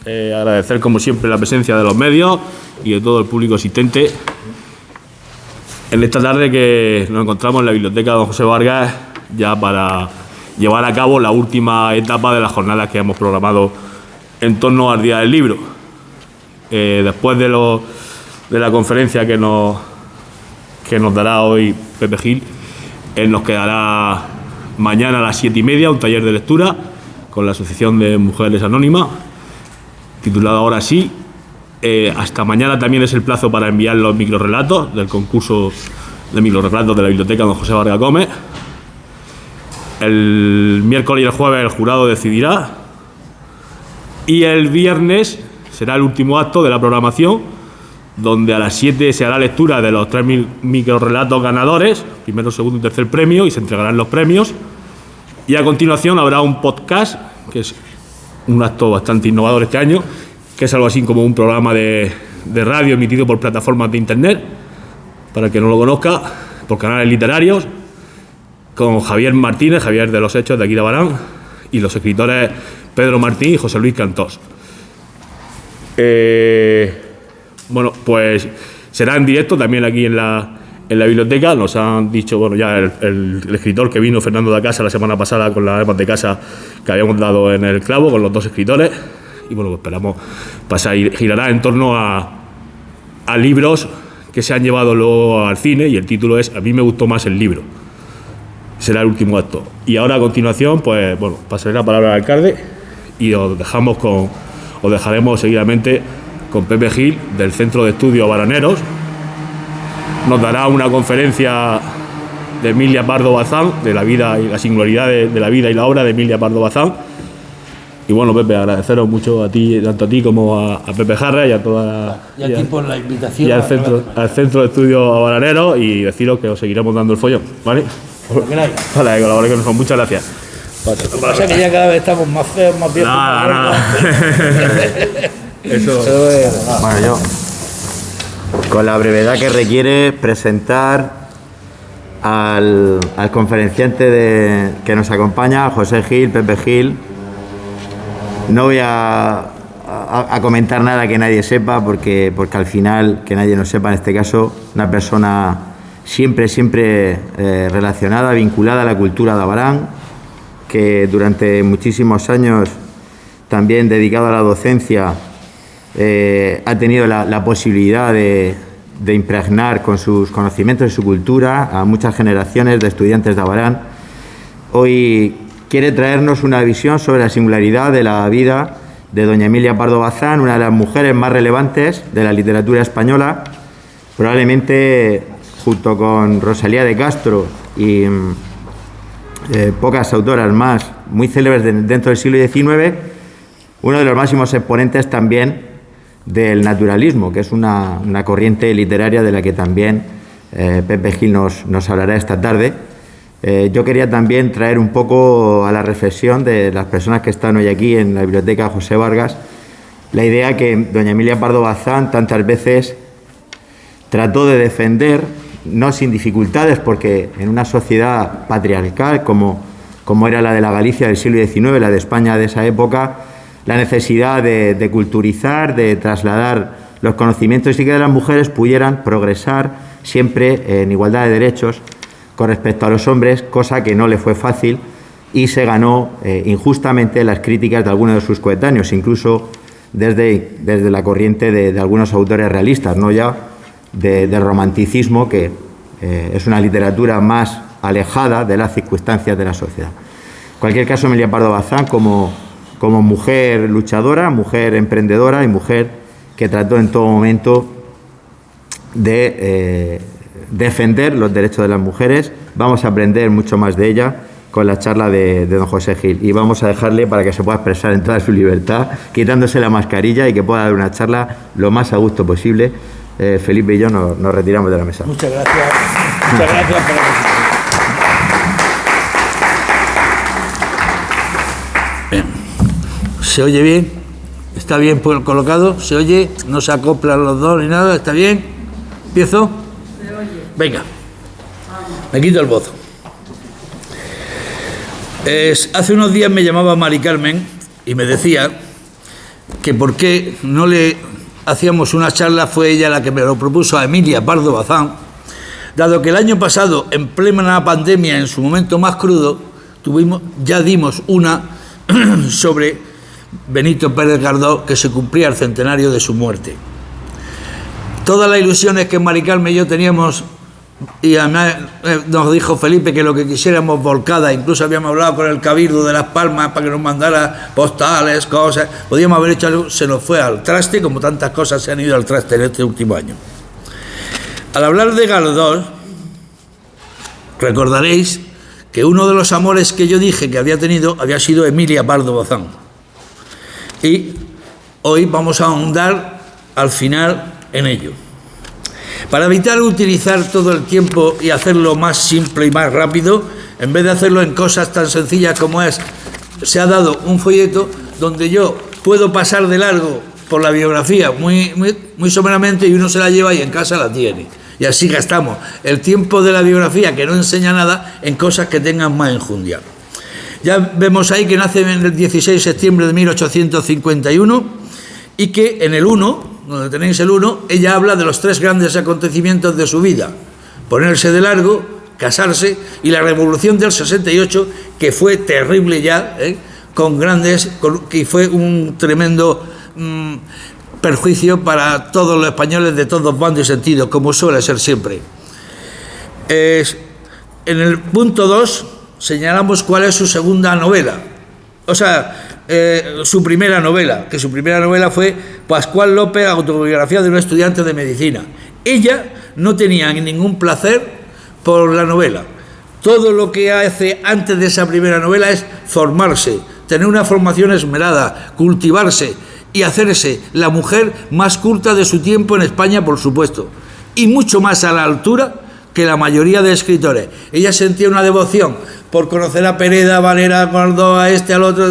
Agradecer como siempre la presencia de los medios y de todo el público asistente en esta tarde que nos encontramos en la biblioteca Don José Vargas ya para llevar a cabo la última etapa de las jornadas que hemos programado en torno al Día del Libro. Después de la conferencia que nos dará hoy Pepe Gil, nos quedará mañana a las 7:30 un taller de lectura con la Asociación de Mujeres Anónimas, titulado Ahora sí. Hasta mañana también es el plazo para enviar los microrrelatos del concurso de microrrelatos de la biblioteca Don José Vargas Gómez. El miércoles y el jueves el jurado decidirá. Y el viernes será el último acto de la programación, donde a las 7 se hará lectura de los 3 microrrelatos ganadores, primero, segundo y tercer premio, y se entregarán los premios. Y a continuación habrá un podcast, que es un acto bastante innovador este año, que es algo así como un programa de radio emitido por plataformas de internet, para el que no lo conozca, por canales literarios, con Javier Martínez, Javier de los Hechos, de aquí de Abarán, y los escritores Pedro Martín y José Luis Cantós. Bueno, pues será en directo también aquí en la biblioteca. Nos han dicho, bueno, ya el escritor que vino, Fernando de Casa, la semana pasada con las armas de casa que habíamos dado en el clavo, con los dos escritores. Y bueno, pues esperamos pasar. Girará en torno a libros que se han llevado luego al cine, y el título es A mí me gustó más el libro. Será el último acto. Y ahora a continuación, pues bueno, pasaré la palabra al alcalde y os dejaremos seguidamente con Pepe Gil, del Centro de Estudios Baraneros. Nos dará una conferencia de Emilia Pardo Bazán, de la vida y la singularidad de la vida y la obra de Emilia Pardo Bazán. Y bueno, Pepe, agradeceros mucho a ti, tanto a ti como a Pepe Jarra y a toda y a ti por la invitación y al centro de Estudios Baraneros, y deciros que os seguiremos dando el follón, ¿vale? Vale, que colaboréis con nosotros. Muchas gracias. O sea que ya cada vez estamos más feos, más viejos. No. Eso es. Bueno, yo, con la brevedad que requiere presentar al conferenciante que nos acompaña, José Gil, Pepe Gil. No voy a comentar nada que nadie sepa, porque al final, que nadie nos sepa en este caso, una persona siempre relacionada, vinculada a la cultura de Abarán, que durante muchísimos años, también dedicado a la docencia, ha tenido la posibilidad de impregnar con sus conocimientos y su cultura a muchas generaciones de estudiantes de Abarán. Hoy quiere traernos una visión sobre la singularidad de la vida de doña Emilia Pardo Bazán, una de las mujeres más relevantes de la literatura española, probablemente junto con Rosalía de Castro y pocas autoras más muy célebres dentro del siglo XIX, uno de los máximos exponentes también del naturalismo, que es una corriente literaria de la que también Pepe Gil nos hablará esta tarde. Yo quería también traer un poco a la reflexión de las personas que están hoy aquí en la biblioteca José Vargas la idea que doña Emilia Pardo Bazán tantas veces trató de defender, no sin dificultades, porque en una sociedad patriarcal como era la de la Galicia del siglo XIX, la de España de esa época, la necesidad de culturizar, de trasladar los conocimientos y que las mujeres pudieran progresar siempre en igualdad de derechos con respecto a los hombres, cosa que no le fue fácil y se ganó injustamente las críticas de algunos de sus coetáneos, incluso desde la corriente de algunos autores realistas, no ya del romanticismo, que es una literatura más alejada de las circunstancias de la sociedad. En cualquier caso, Emilia Pardo Bazán, como mujer luchadora, mujer emprendedora y mujer que trató en todo momento de defender los derechos de las mujeres. Vamos a aprender mucho más de ella con la charla de don José Gil, y vamos a dejarle para que se pueda expresar en toda su libertad, quitándose la mascarilla, y que pueda dar una charla lo más a gusto posible. Felipe y yo nos retiramos de la mesa. Muchas gracias. Muchas gracias por la presentación. Bien. ¿Se oye bien? ¿Está bien colocado? ¿Se oye? ¿No se acoplan los dos ni nada? ¿Está bien? ¿Empiezo? Se oye. Venga. Me quito el bozo. Hace unos días me llamaba Mari Carmen y me decía que por qué no le hacíamos una charla, fue ella la que me lo propuso, a Emilia Pardo Bazán, dado que el año pasado, en plena pandemia, en su momento más crudo, ya dimos una sobre Benito Pérez Galdós, que se cumplía el centenario de su muerte. Todas las ilusiones que Mari Carmen y yo teníamos, y además nos dijo Felipe que lo que quisiéramos volcada, incluso habíamos hablado con el Cabildo de Las Palmas para que nos mandara postales, cosas, podíamos haber hecho algo, se nos fue al traste, como tantas cosas se han ido al traste en este último año. Al hablar de Galdós, recordaréis que uno de los amores que yo dije que había tenido había sido Emilia Pardo Bazán. Y hoy vamos a ahondar al final en ello. Para evitar utilizar todo el tiempo y hacerlo más simple y más rápido, en vez de hacerlo en cosas tan sencillas como se ha dado un folleto donde yo puedo pasar de largo por la biografía muy someramente, y uno se la lleva y en casa la tiene. Y así gastamos el tiempo de la biografía, que no enseña nada, en cosas que tengan más enjundia. Ya vemos ahí que nace en el 16 de septiembre de 1851 y que en el 1, donde tenéis el 1, ella habla de los 3 grandes acontecimientos de su vida: ponerse de largo, casarse y la Revolución del 68, que fue terrible ya, que fue un tremendo perjuicio para todos los españoles de todos bandos y sentidos, como suele ser siempre. En el punto 2 señalamos cuál es su segunda novela, su primera novela, que su primera novela fue Pascual López, autobiografía de un estudiante de medicina. Ella no tenía ningún placer por la novela. Todo lo que hace antes de esa primera novela es formarse, tener una formación esmerada, cultivarse y hacerse la mujer más culta de su tiempo en España, por supuesto, y mucho más a la altura que la mayoría de escritores. Ella sentía una devoción por conocer a Pereda, a Valera, a Galdós, a este, al otro,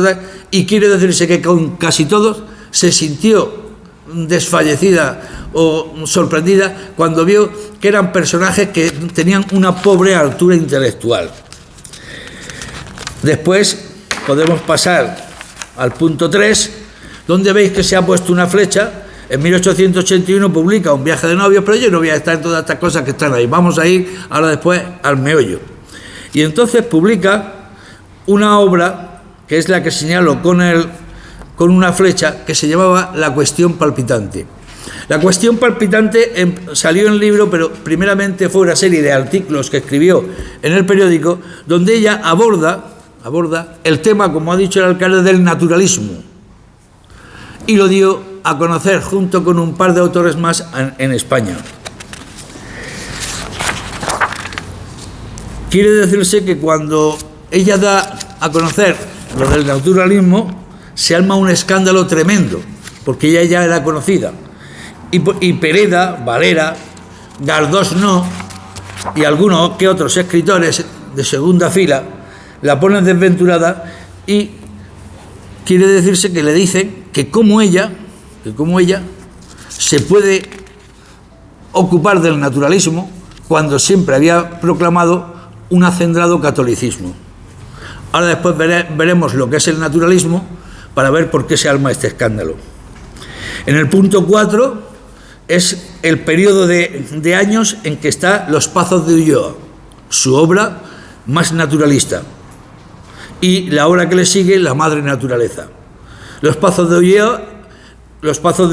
y quiere decirse que con casi todos se sintió desfallecida o sorprendida cuando vio que eran personajes que tenían una pobre altura intelectual. Después podemos pasar al punto 3, donde veis que se ha puesto una flecha. En 1881 publica Un viaje de novios, pero yo no voy a estar en todas estas cosas que están ahí. Vamos a ir ahora después al meollo. Y entonces publica una obra, que es la que señalo con una flecha, que se llamaba La cuestión palpitante. La cuestión palpitante salió en libro, pero primeramente fue una serie de artículos que escribió en el periódico, donde ella aborda el tema, como ha dicho el alcalde, del naturalismo. Y lo dio a conocer junto con un par de autores más en España. Quiere decirse que cuando ella da a conocer lo del naturalismo, se arma un escándalo tremendo, porque ella ya era conocida. Y Pereda, Valera, Galdós no, y algunos que otros escritores de segunda fila la ponen desventurada, y quiere decirse que le dicen que como ella se puede ocupar del naturalismo cuando siempre había proclamado un acendrado catolicismo. Ahora después veremos lo que es el naturalismo para ver por qué se arma este escándalo. En el punto 4 es el periodo de años en que está Los Pazos de Ulloa, su obra más naturalista, y la obra que le sigue, La madre naturaleza. Los Pazos de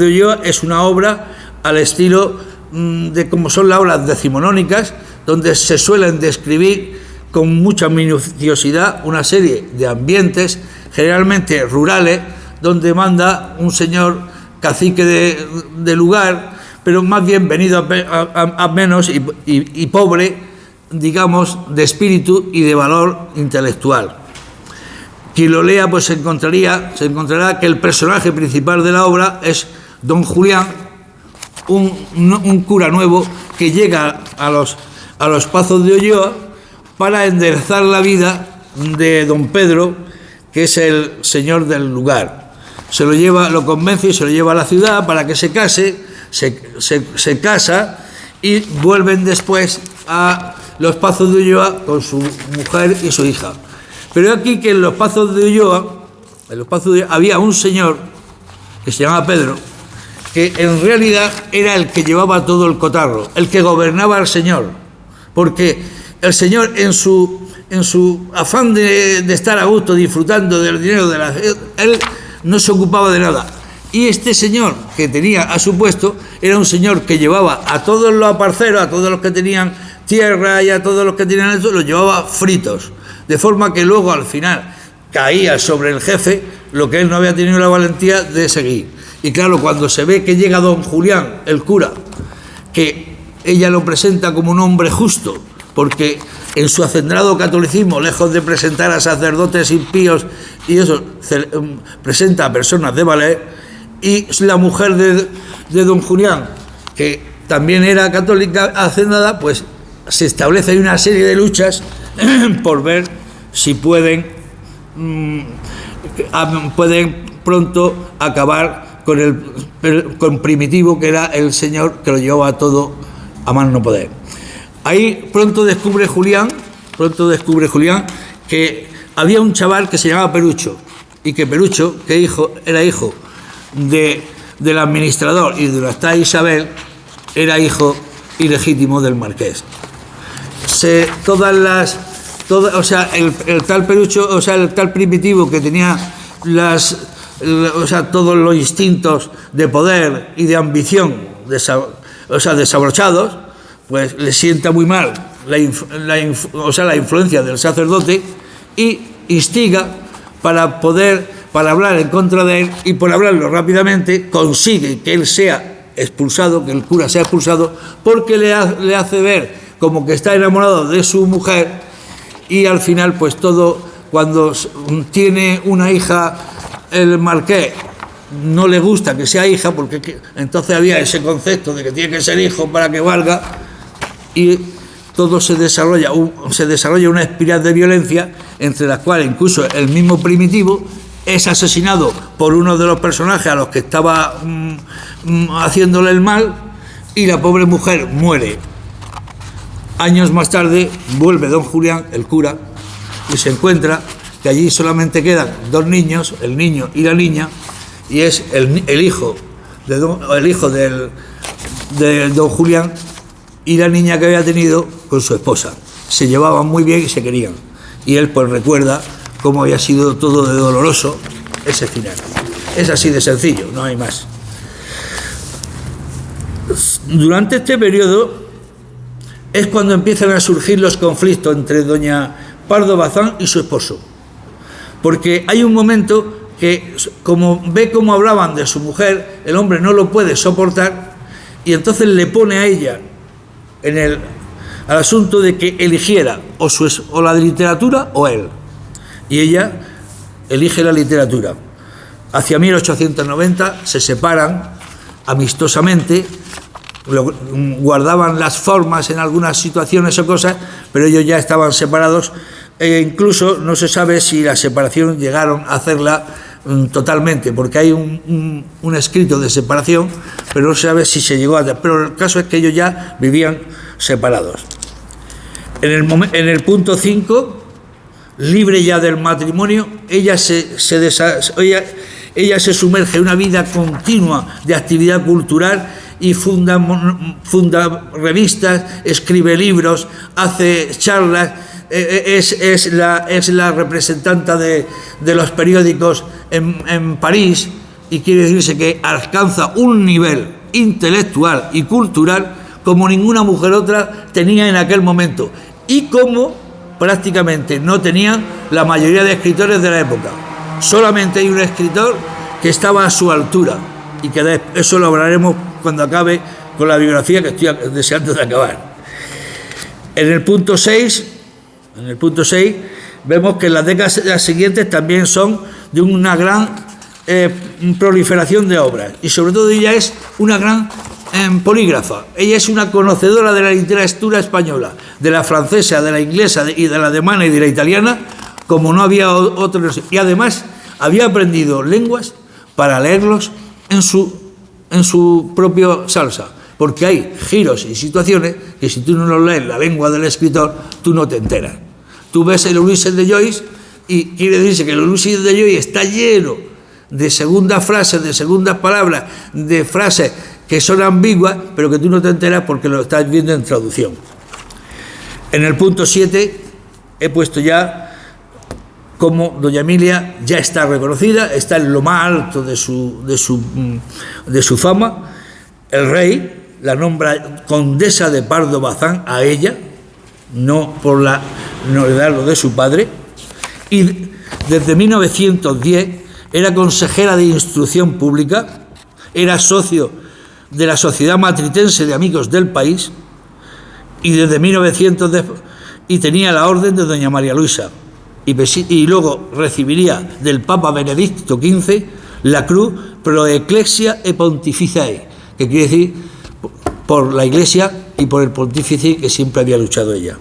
Ulloa es una obra al estilo de como son las obras decimonónicas, donde se suelen describir con mucha minuciosidad una serie de ambientes, generalmente rurales, donde manda un señor cacique de lugar, pero más bien venido a menos y pobre, digamos, de espíritu y de valor intelectual. Quien lo lea pues se encontrará que el personaje principal de la obra es don Julián, un cura nuevo que llega a los Pazos de Ulloa para enderezar la vida de don Pedro, que es el señor del lugar. Lo convence y se lo lleva a la ciudad para que se case, se casa y vuelven después a los Pazos de Ulloa con su mujer y su hija. Pero aquí que en los Pazos de Ulloa había un señor que se llamaba Pedro, que en realidad era el que llevaba todo el cotarro, el que gobernaba al señor, porque el señor en su afán de estar a gusto, disfrutando del dinero él no se ocupaba de nada. Y este señor que tenía a su puesto era un señor que llevaba a todos los aparceros, a todos los que tenían tierra y a todos los que tenían eso, los llevaba fritos, de forma que luego al final caía sobre el jefe lo que él no había tenido la valentía de seguir. Y claro, cuando se ve que llega don Julián, el cura, que ella lo presenta como un hombre justo, porque en su acendrado catolicismo, lejos de presentar a sacerdotes impíos y eso, presenta a personas de valer, y la mujer de don Julián, que también era católica hacendada, pues se establece ahí una serie de luchas por ver si pueden pronto acabar con Primitivo, que era el señor que lo llevaba todo a más no poder. Ahí pronto descubre Julián que había un chaval que se llamaba Perucho, y que Perucho, que era hijo del administrador y de la tal Isabel, era hijo ilegítimo del marqués. El tal Perucho, o sea, el tal Primitivo, que tenía todos los instintos de poder y de ambición desabrochados, pues le sienta muy mal la influencia del sacerdote y instiga para hablar en contra de él, y por hablarlo rápidamente consigue que él sea expulsado, que el cura sea expulsado, porque le hace ver como que está enamorado de su mujer, y al final pues todo, cuando tiene una hija el marqués, no le gusta que sea hija, porque entonces había ese concepto de que tiene que ser hijo para que valga, y todo se desarrolla una espiral de violencia, entre las cuales incluso el mismo Primitivo es asesinado por uno de los personajes a los que estaba haciéndole el mal, y la pobre mujer muere. Años más tarde vuelve don Julián, el cura, y se encuentra que allí solamente quedan dos niños, el niño y la niña, y es el hijo de don Julián y la niña que había tenido con su esposa. Se llevaban muy bien y se querían, y él pues recuerda cómo había sido todo de doloroso ese final. Es así de sencillo, no hay más. Durante este periodo es cuando empiezan a surgir los conflictos entre doña Pardo Bazán y su esposo, porque hay un momento que, como ve cómo hablaban de su mujer, el hombre no lo puede soportar, y entonces le pone a ella al asunto de que eligiera o la literatura o él, y ella elige la literatura. Hacia 1890 se separan amistosamente, guardaban las formas en algunas situaciones o cosas, pero ellos ya estaban separados, e incluso no se sabe si la separación llegaron a hacerla totalmente, porque hay un escrito de separación, pero no se sabe si se llegó a hacer. Pero el caso es que ellos ya vivían separados. En el punto 5, libre ya del matrimonio, ella se sumerge en una vida continua de actividad cultural y funda revistas, escribe libros, hace charlas, es la representante de los periódicos en París, y quiere decirse que alcanza un nivel intelectual y cultural como ninguna mujer otra tenía en aquel momento, y como prácticamente no tenían la mayoría de escritores de la época. Solamente hay un escritor que estaba a su altura, y que eso lo hablaremos cuando acabe con la biografía, que estoy deseando de acabar. En el punto 6 vemos que las décadas siguientes también son de una gran proliferación de obras, y sobre todo ella es una gran polígrafa. Ella es una conocedora de la literatura española, de la francesa, de la inglesa y de la alemana y de la italiana, como no había otros, y además había aprendido lenguas para leerlos en su propio salsa, porque hay giros y situaciones que si tú no los lees la lengua del escritor, tú no te enteras. Tú ves el Ulises de Joyce y quiere decirse que el Ulises de Joyce está lleno de segundas frases, de segundas palabras, de frases que son ambiguas, pero que tú no te enteras porque lo estás viendo en traducción. En el punto 7 he puesto ya cómo doña Emilia ya está reconocida, está en lo más alto de su fama. El rey la nombra condesa de Pardo Bazán a ella, no por la novedad de su padre, y desde 1910 era consejera de Instrucción Pública, era socio de la Sociedad Matritense de Amigos del País, y desde 1910 y tenía la orden de doña María Luisa, y luego recibiría del Papa Benedicto XV la cruz pro ecclesia e pontificae, que quiere decir por la Iglesia y por el pontífice que siempre había luchado ella.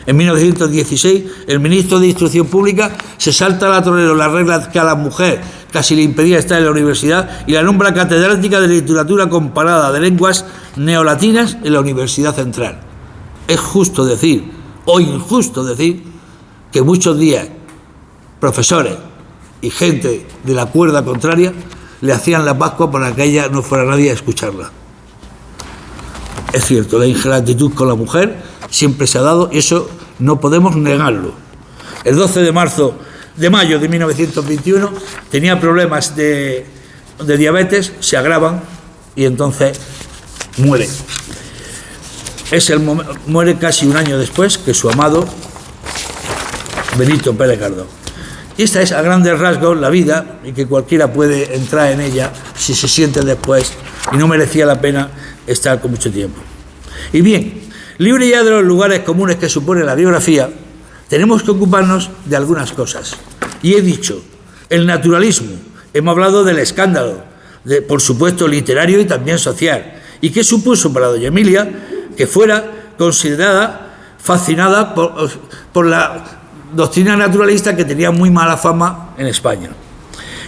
En 1916, el ministro de Instrucción Pública se salta al torero las reglas que a la mujer casi le impedía estar en la universidad y la nombra catedrática de literatura comparada de lenguas neolatinas en la Universidad Central. Es justo decir, o injusto decir, que muchos días profesores y gente de la cuerda contraria le hacían la Pascua para que ella no fuera nadie a escucharla. Es cierto, la ingratitud con la mujer siempre se ha dado y eso no podemos negarlo. El 12 de mayo de 1921 tenía problemas de diabetes, se agravan y entonces muere. Muere casi un año después que su amado Benito Pérez Galdós. Y esta es a grandes rasgos la vida y que cualquiera puede entrar en ella si se siente después y no merecía la pena estar con mucho tiempo. Y bien, libre ya de los lugares comunes que supone la biografía, tenemos que ocuparnos de algunas cosas. Y he dicho, el naturalismo, hemos hablado del escándalo, por supuesto literario y también social, y qué supuso para doña Emilia que fuera considerada, fascinada por la doctrina naturalista que tenía muy mala fama en España.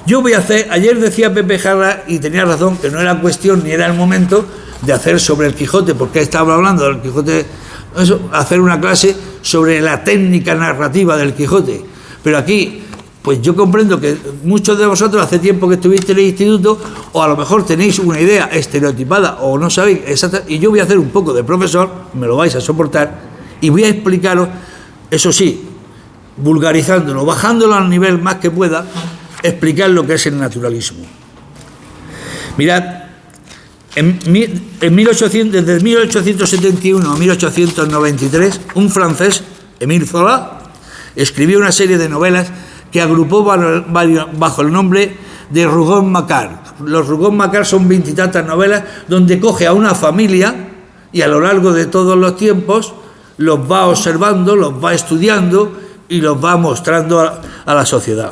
Yo voy a hacer, ayer decía Pepe Jarra, y tenía razón, que no era cuestión ni era el momento de hacer sobre el Quijote, porque estaba hablando del Quijote, hacer una clase sobre la técnica narrativa del Quijote. Pero aquí, pues yo comprendo que muchos de vosotros hace tiempo que estuviste en el instituto, o a lo mejor tenéis una idea estereotipada, o no sabéis exacta, y yo voy a hacer un poco de profesor, me lo vais a soportar, y voy a explicaros, eso sí, vulgarizándolo, bajándolo al nivel más que pueda, explicar lo que es el naturalismo. Mirad, desde 1871 a 1893, un francés, Émile Zola, escribió una serie de novelas que agrupó bajo el nombre de Rougon-Macquart. Los Rougon-Macquart son 20 y tantas novelas donde coge a una familia y a lo largo de todos los tiempos los va observando, los va estudiando y los va mostrando a la sociedad.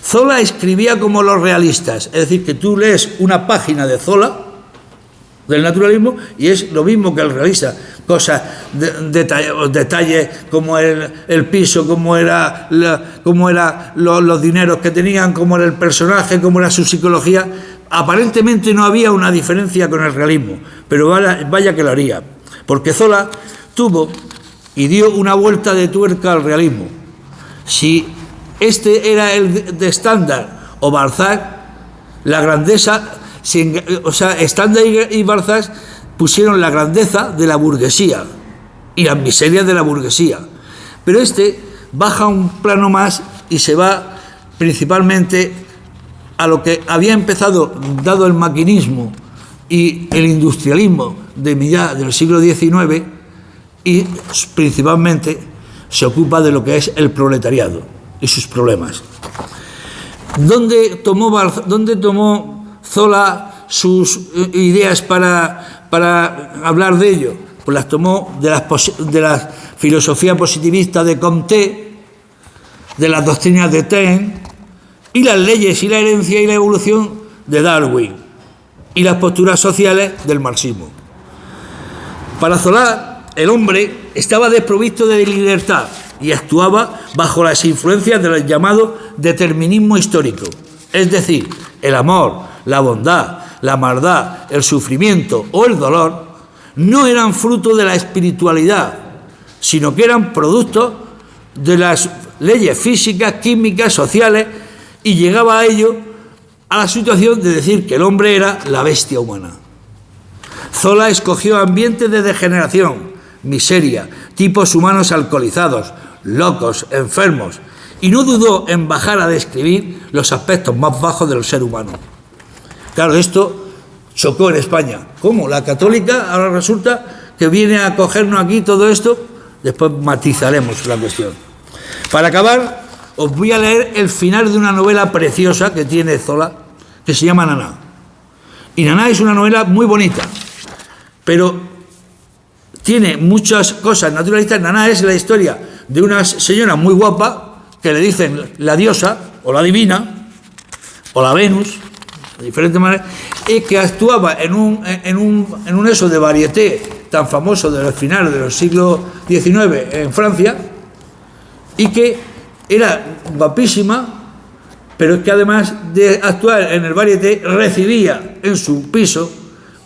Zola escribía como los realistas, es decir, que tú lees una página de Zola, del naturalismo, y es lo mismo que el realista. Cosas, detalles como el piso, cómo era los dineros que tenían, cómo era el personaje, cómo era su psicología. Aparentemente no había una diferencia con el realismo, pero vaya que lo haría, porque Zola tuvo y dio una vuelta de tuerca al realismo. Si este era el de Stendhal o Balzac, la grandeza, Stendhal y Balzac pusieron la grandeza de la burguesía y las miserias de la burguesía, pero este baja un plano más y se va principalmente a lo que había empezado, dado el maquinismo y el industrialismo de mitad del siglo XIX, y principalmente se ocupa de lo que es el proletariado y sus problemas. ¿Dónde tomó Zola sus ideas para hablar de ello? Pues las tomó de la filosofía positivista de Comte, de las doctrinas de Taine, y las leyes y la herencia y la evolución de Darwin, y las posturas sociales del marxismo. Para Zola, el hombre estaba desprovisto de libertad y actuaba bajo las influencias del llamado determinismo histórico, es decir, el amor, la bondad, la maldad, el sufrimiento o el dolor no eran fruto de la espiritualidad, sino que eran productos de las leyes físicas, químicas, sociales, y llegaba a ello a la situación de decir que el hombre era la bestia humana. Zola escogió ambientes de degeneración, miseria, tipos humanos alcoholizados, locos, enfermos, y no dudó en bajar a describir los aspectos más bajos del ser humano. Claro, esto chocó en España. ¿Cómo? La católica ahora resulta que viene a cogernos aquí todo esto. Después matizaremos la cuestión. Para acabar, os voy a leer el final de una novela preciosa que tiene Zola, que se llama Naná. Y Naná es una novela muy bonita, pero tiene muchas cosas naturalistas. Naná es la historia de una señora muy guapa que le dicen la diosa, o la divina, o la Venus, de diferentes maneras, y que actuaba en un eso de varieté tan famoso de los finales del siglo XIX en Francia, y que era guapísima, pero es que además de actuar en el varieté, recibía en su piso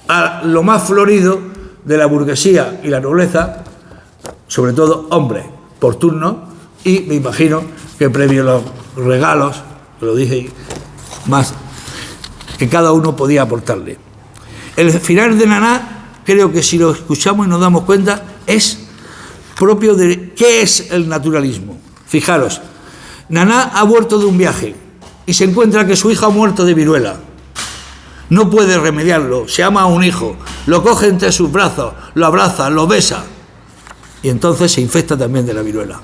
a lo más florido de la burguesía y la nobleza, sobre todo hombres, por turno, y me imagino que previo los regalos, lo dije, más que cada uno podía aportarle. El final de Naná, creo que si lo escuchamos y nos damos cuenta, es propio de qué es el naturalismo. Fijaros, Naná ha vuelto de un viaje y se encuentra que su hijo ha muerto de viruela. No puede remediarlo, se ama a un hijo, lo coge entre sus brazos, lo abraza, lo besa, y entonces se infecta también de la viruela.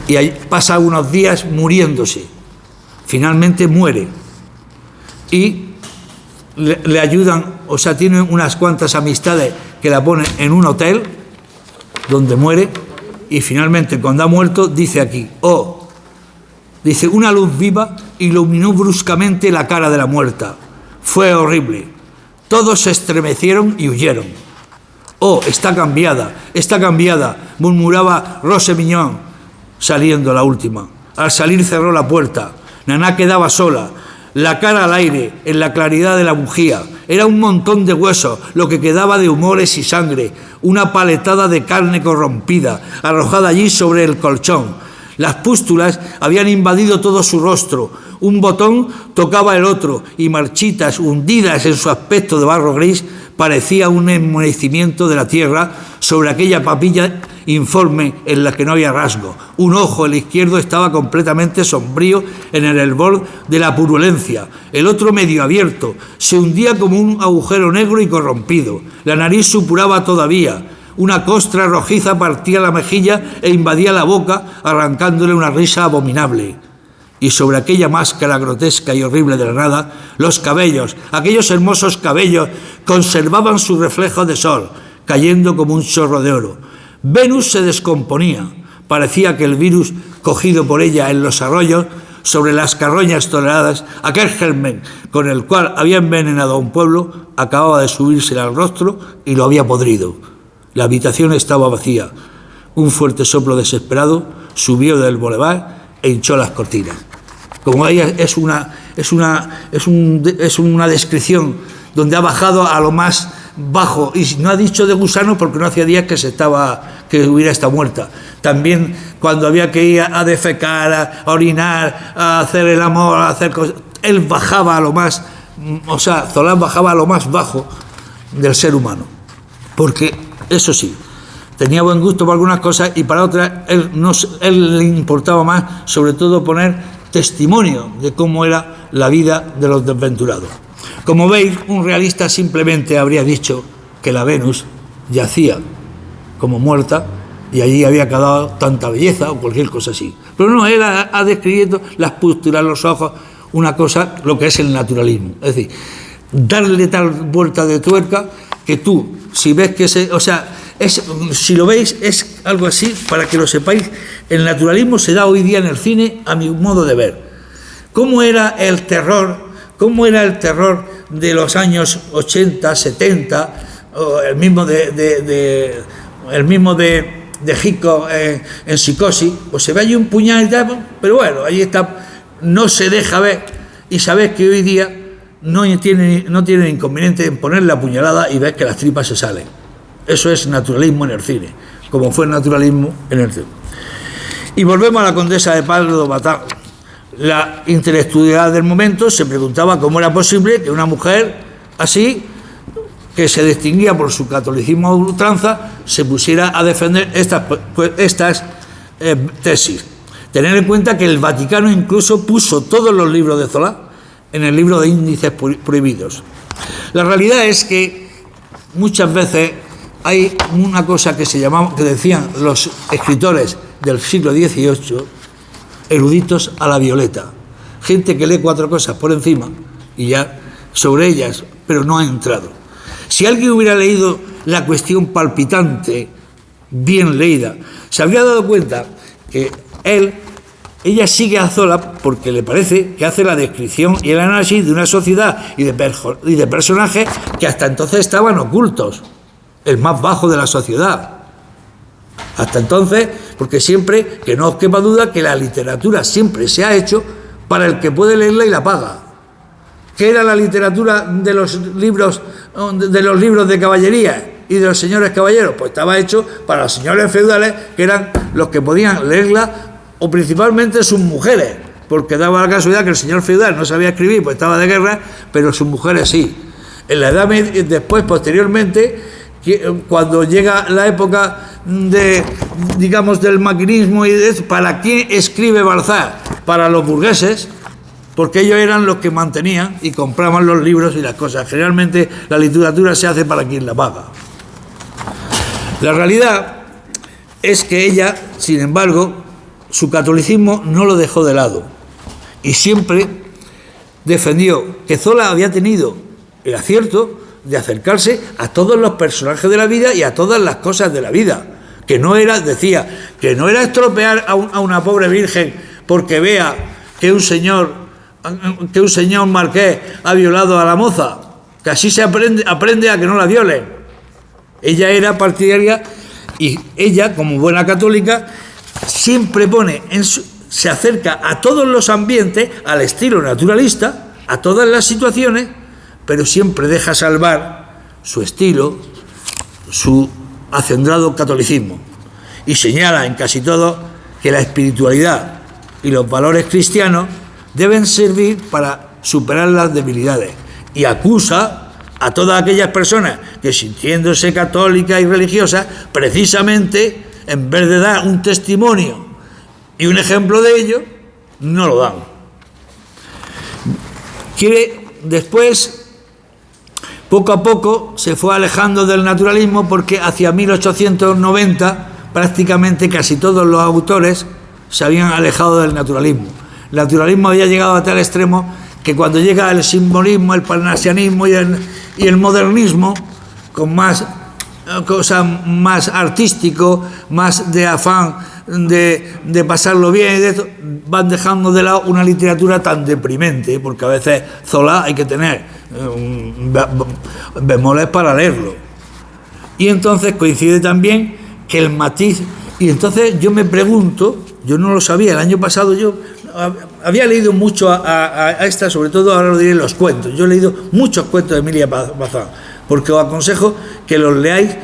Y ahí pasa unos días muriéndose. Finalmente muere. Y le ayudan, o sea, tiene unas cuantas amistades que la ponen en un hotel donde muere, y finalmente cuando ha muerto dice aquí, dice, una luz viva iluminó bruscamente la cara de la muerta. Fue horrible. Todos se estremecieron y huyeron. Está cambiada, murmuraba Rose Mignon, saliendo la última. Al salir cerró la puerta. Naná quedaba sola, la cara al aire, en la claridad de la bujía. Era un montón de huesos, lo que quedaba de humores y sangre, una paletada de carne corrompida, arrojada allí sobre el colchón. Las pústulas habían invadido todo su rostro. Un botón tocaba el otro, y marchitas, hundidas en su aspecto de barro gris, parecía un enmohecimiento de la tierra sobre aquella papilla informe en la que no había rasgo. Un ojo, el izquierdo, estaba completamente sombrío en el hervor de la purulencia. El otro, medio abierto, se hundía como un agujero negro y corrompido. La nariz supuraba todavía. Una costra rojiza partía la mejilla e invadía la boca, arrancándole una risa abominable. Y sobre aquella máscara grotesca y horrible de la nada, los cabellos, aquellos hermosos cabellos, conservaban su reflejo de sol, cayendo como un chorro de oro. Venus se descomponía. Parecía que el virus, cogido por ella en los arroyos, sobre las carroñas toleradas, aquel germen con el cual había envenenado a un pueblo, acababa de subírsele al rostro y lo había podrido. La habitación estaba vacía. Un fuerte soplo desesperado subió del bulevar e hinchó las cortinas. Como ella es una descripción donde ha bajado a lo más bajo, y no ha dicho de gusano porque no hacía días que hubiera estado muerta. También cuando había que ir a defecar, a orinar, a hacer el amor, a hacer cosas, él bajaba a lo más, Zola bajaba a lo más bajo del ser humano, porque eso sí, tenía buen gusto para algunas cosas y para otras él le importaba más, sobre todo, poner testimonio de cómo era la vida de los desventurados. Como veis, un realista simplemente habría dicho que la Venus yacía como muerta y allí había quedado tanta belleza o cualquier cosa así. Pero no, él ha descrito las pústulas, los ojos, una cosa, lo que es el naturalismo. Es decir, darle tal vuelta de tuerca que tú, si ves que si lo veis, es algo así, para que lo sepáis. El naturalismo se da hoy día en el cine, a mi modo de ver. ¿Cómo era el terror de los años 80, 70, el mismo de Hitchcock en Psicosis? Pues se ve allí un puñal y tal, pero bueno, ahí está, no se deja ver, y sabes que hoy día no tiene inconveniente en poner la puñalada y ves que las tripas se salen. Eso es naturalismo en el cine, como fue el naturalismo en el cine. Y volvemos a la condesa de Pardo Bazán. La intelectualidad del momento se preguntaba cómo era posible que una mujer así, que se distinguía por su catolicismo a ultranza, se pusiera a defender estas tesis. Tener en cuenta que el Vaticano incluso puso todos los libros de Zola en el libro de índices prohibidos. La realidad es que muchas veces hay una cosa que decían los escritores del siglo XVIII, eruditos a la violeta, gente que lee 4 cosas por encima y ya sobre ellas, pero no ha entrado. Si alguien hubiera leído La cuestión palpitante, bien leída, se habría dado cuenta que ella sigue a Zola porque le parece que hace la descripción y el análisis de una sociedad y de personajes que hasta entonces estaban ocultos, el más bajo de la sociedad. Hasta entonces, porque siempre, que no os quepa duda, que la literatura siempre se ha hecho para el que puede leerla y la paga. ¿Qué era la literatura de los libros de caballería y de los señores caballeros? Pues estaba hecho para los señores feudales, que eran los que podían leerla, o principalmente sus mujeres, porque daba la casualidad que el señor feudal no sabía escribir, pues estaba de guerra, pero sus mujeres sí. En la Edad Media, después, posteriormente, cuando llega la época del maquinismo y de eso, ¿para quién escribe Balzac? Para los burgueses, porque ellos eran los que mantenían y compraban los libros y las cosas. Generalmente la literatura se hace para quien la paga. La realidad es que ella, sin embargo, su catolicismo no lo dejó de lado y siempre defendió que Zola había tenido el acierto de acercarse a todos los personajes de la vida y a todas las cosas de la vida, que no era, decía, que no era estropear a una pobre virgen porque vea que un señor marqués ha violado a la moza, que así se aprende a que no la violen. Ella era partidaria y ella, como buena católica, siempre se acerca a todos los ambientes al estilo naturalista, a todas las situaciones, pero siempre deja salvar su estilo, su acendrado catolicismo, y señala en casi todo que la espiritualidad y los valores cristianos deben servir para superar las debilidades, y acusa a todas aquellas personas que, sintiéndose católicas y religiosas, precisamente, en vez de dar un testimonio y un ejemplo de ello, no lo dan. Después, poco a poco, se fue alejando del naturalismo, porque hacia 1890 prácticamente casi todos los autores se habían alejado del naturalismo. El naturalismo había llegado a tal extremo que cuando llega el simbolismo, el parnasianismo y el modernismo, con más artístico, más de afán de pasarlo bien, y de esto, van dejando de lado una literatura tan deprimente, porque a veces Zola hay que tener bemoles para leerlo. Y entonces coincide también que el matiz, y entonces yo me pregunto, yo no lo sabía, el año pasado yo había leído mucho a esta, sobre todo ahora lo diré, los cuentos. Yo he leído muchos cuentos de Emilia Bazán, porque os aconsejo que los leáis.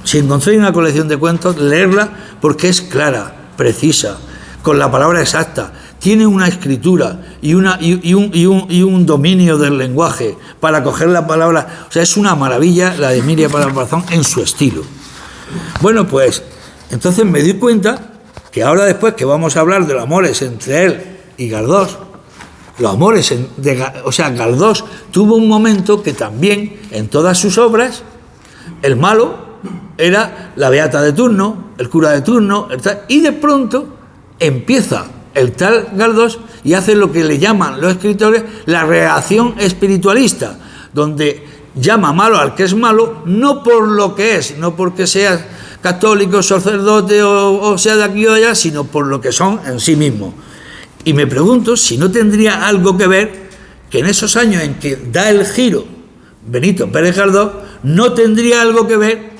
Si encontráis una colección de cuentos, leerla, porque es clara, precisa, con la palabra exacta, tiene una escritura y un dominio del lenguaje para coger la palabra. O sea, es una maravilla la de Emilia Bazán en su estilo. Bueno, pues entonces me di cuenta que ahora, después que vamos a hablar de los amores entre él y Galdós, Galdós tuvo un momento que también en todas sus obras el malo era la beata de turno, el cura de turno, y de pronto empieza el tal Galdós y hace lo que le llaman los escritores la reacción espiritualista, donde llama malo al que es malo, no por lo que es, no porque sea católico, sacerdote o sea de aquí o de allá, sino por lo que son en sí mismos. Y me pregunto si no tendría algo que ver que en esos años en que da el giro Benito Pérez Galdós, no tendría algo que ver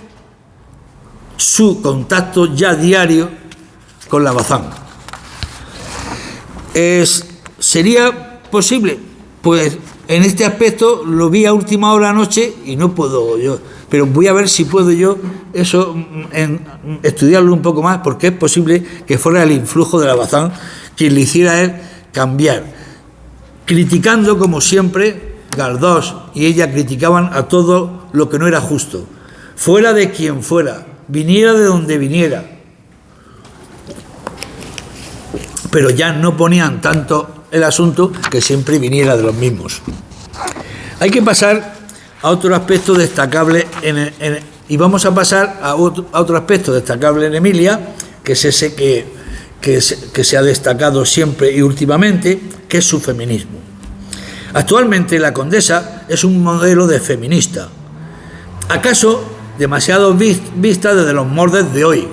su contacto ya diario con la Bazán. ¿Sería posible? Pues en este aspecto lo vi a última hora anoche y no puedo yo, pero voy a ver si puedo yo eso estudiarlo un poco más, porque es posible que fuera el influjo de la Bazán quien le hiciera a él cambiar, criticando como siempre. Galdós y ella criticaban a todo lo que no era justo, fuera de quien fuera, viniera de donde viniera, pero ya no ponían tanto el asunto que siempre viniera de los mismos. Hay que pasar a otro aspecto destacable y vamos a pasar a otro aspecto destacable en Emilia, que es ese que se ha destacado siempre y últimamente, que es su feminismo. Actualmente la condesa es un modelo de feminista, acaso demasiado vista desde los moldes de hoy.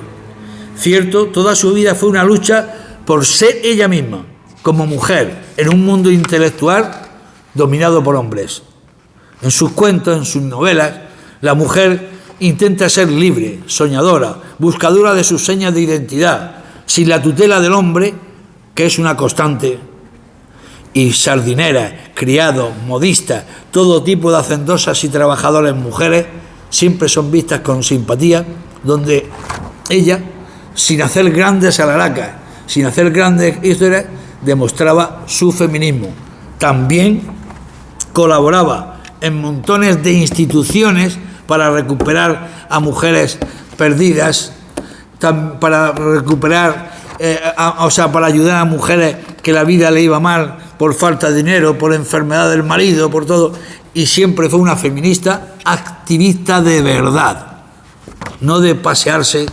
Cierto, toda su vida fue una lucha por ser ella misma, como mujer, en un mundo intelectual dominado por hombres. En sus cuentos, en sus novelas, la mujer intenta ser libre, soñadora, buscadora de sus señas de identidad, sin la tutela del hombre, que es una constante. Y sardineras, criados, modistas, todo tipo de hacendosas y trabajadoras mujeres siempre son vistas con simpatía, donde ella, sin hacer grandes alaracas, sin hacer grandes historias, demostraba su feminismo. También colaboraba en montones de instituciones para recuperar a mujeres perdidas, para recuperar, para ayudar a mujeres que la vida le iba mal por falta de dinero, por enfermedad del marido, por todo, y siempre fue una feminista activista de verdad, no de pasearse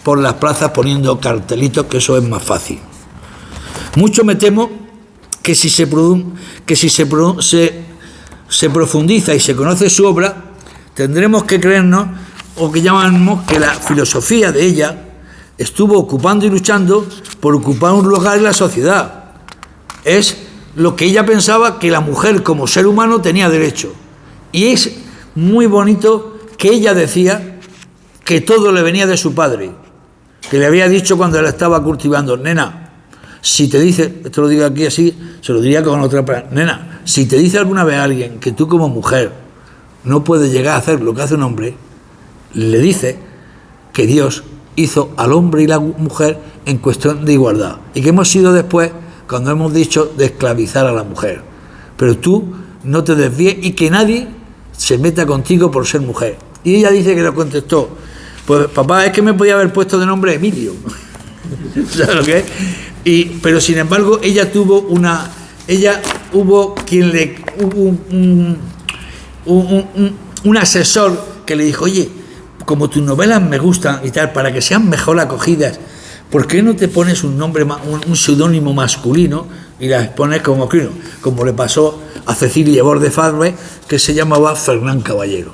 por las plazas poniendo cartelitos, que eso es más fácil. Mucho me temo que si se profundiza y se conoce su obra, tendremos que creernos, o que llamamos, que la filosofía de ella estuvo ocupando y luchando por ocupar un lugar en la sociedad. Es lo que ella pensaba que la mujer como ser humano tenía derecho. Y es muy bonito que ella decía que todo le venía de su padre, que le había dicho cuando la estaba cultivando: nena, si te dice, esto lo digo aquí así, se lo diría con otra palabra, nena, si te dice alguna vez alguien que tú como mujer no puedes llegar a hacer lo que hace un hombre, le dice que Dios hizo al hombre y la mujer en cuestión de igualdad, y que hemos sido después, cuando hemos dicho, de esclavizar a la mujer. Pero tú no te desvíes y que nadie se meta contigo por ser mujer. Y ella dice que le contestó: pues papá, es que me podía haber puesto de nombre Emilio. ¿Sabes lo que es? Pero sin embargo, ella tuvo un asesor que le dijo: oye, como tus novelas me gustan y tal, para que sean mejor acogidas, ¿por qué no te pones un nombre, un seudónimo masculino y las pones como masculino? Como le pasó a Cecilia Borde Farbe, que se llamaba Fernán Caballero.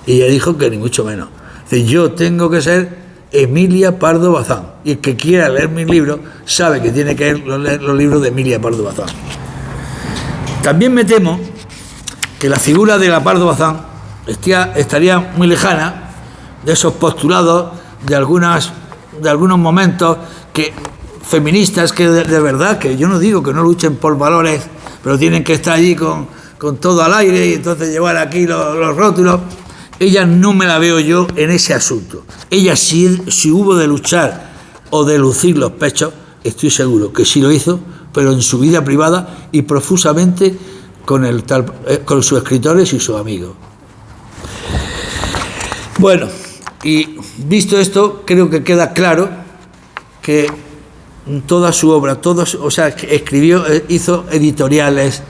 Y ella dijo que ni mucho menos. Dice: yo tengo que ser Emilia Pardo Bazán. Y el que quiera leer mis libros sabe que tiene que leer los libros de Emilia Pardo Bazán. También me temo que la figura de la Pardo Bazán estaría muy lejana de esos postulados de algunos momentos feministas que de verdad, que yo no digo que no luchen por valores, pero tienen que estar allí con todo al aire y entonces llevar aquí los rótulos. Ella no me la veo yo en ese asunto. Ella si hubo de luchar o de lucir los pechos, estoy seguro que sí lo hizo, pero en su vida privada y profusamente con sus escritores y sus amigos. Bueno, y visto esto, creo que queda claro que toda su obra, hizo editoriales,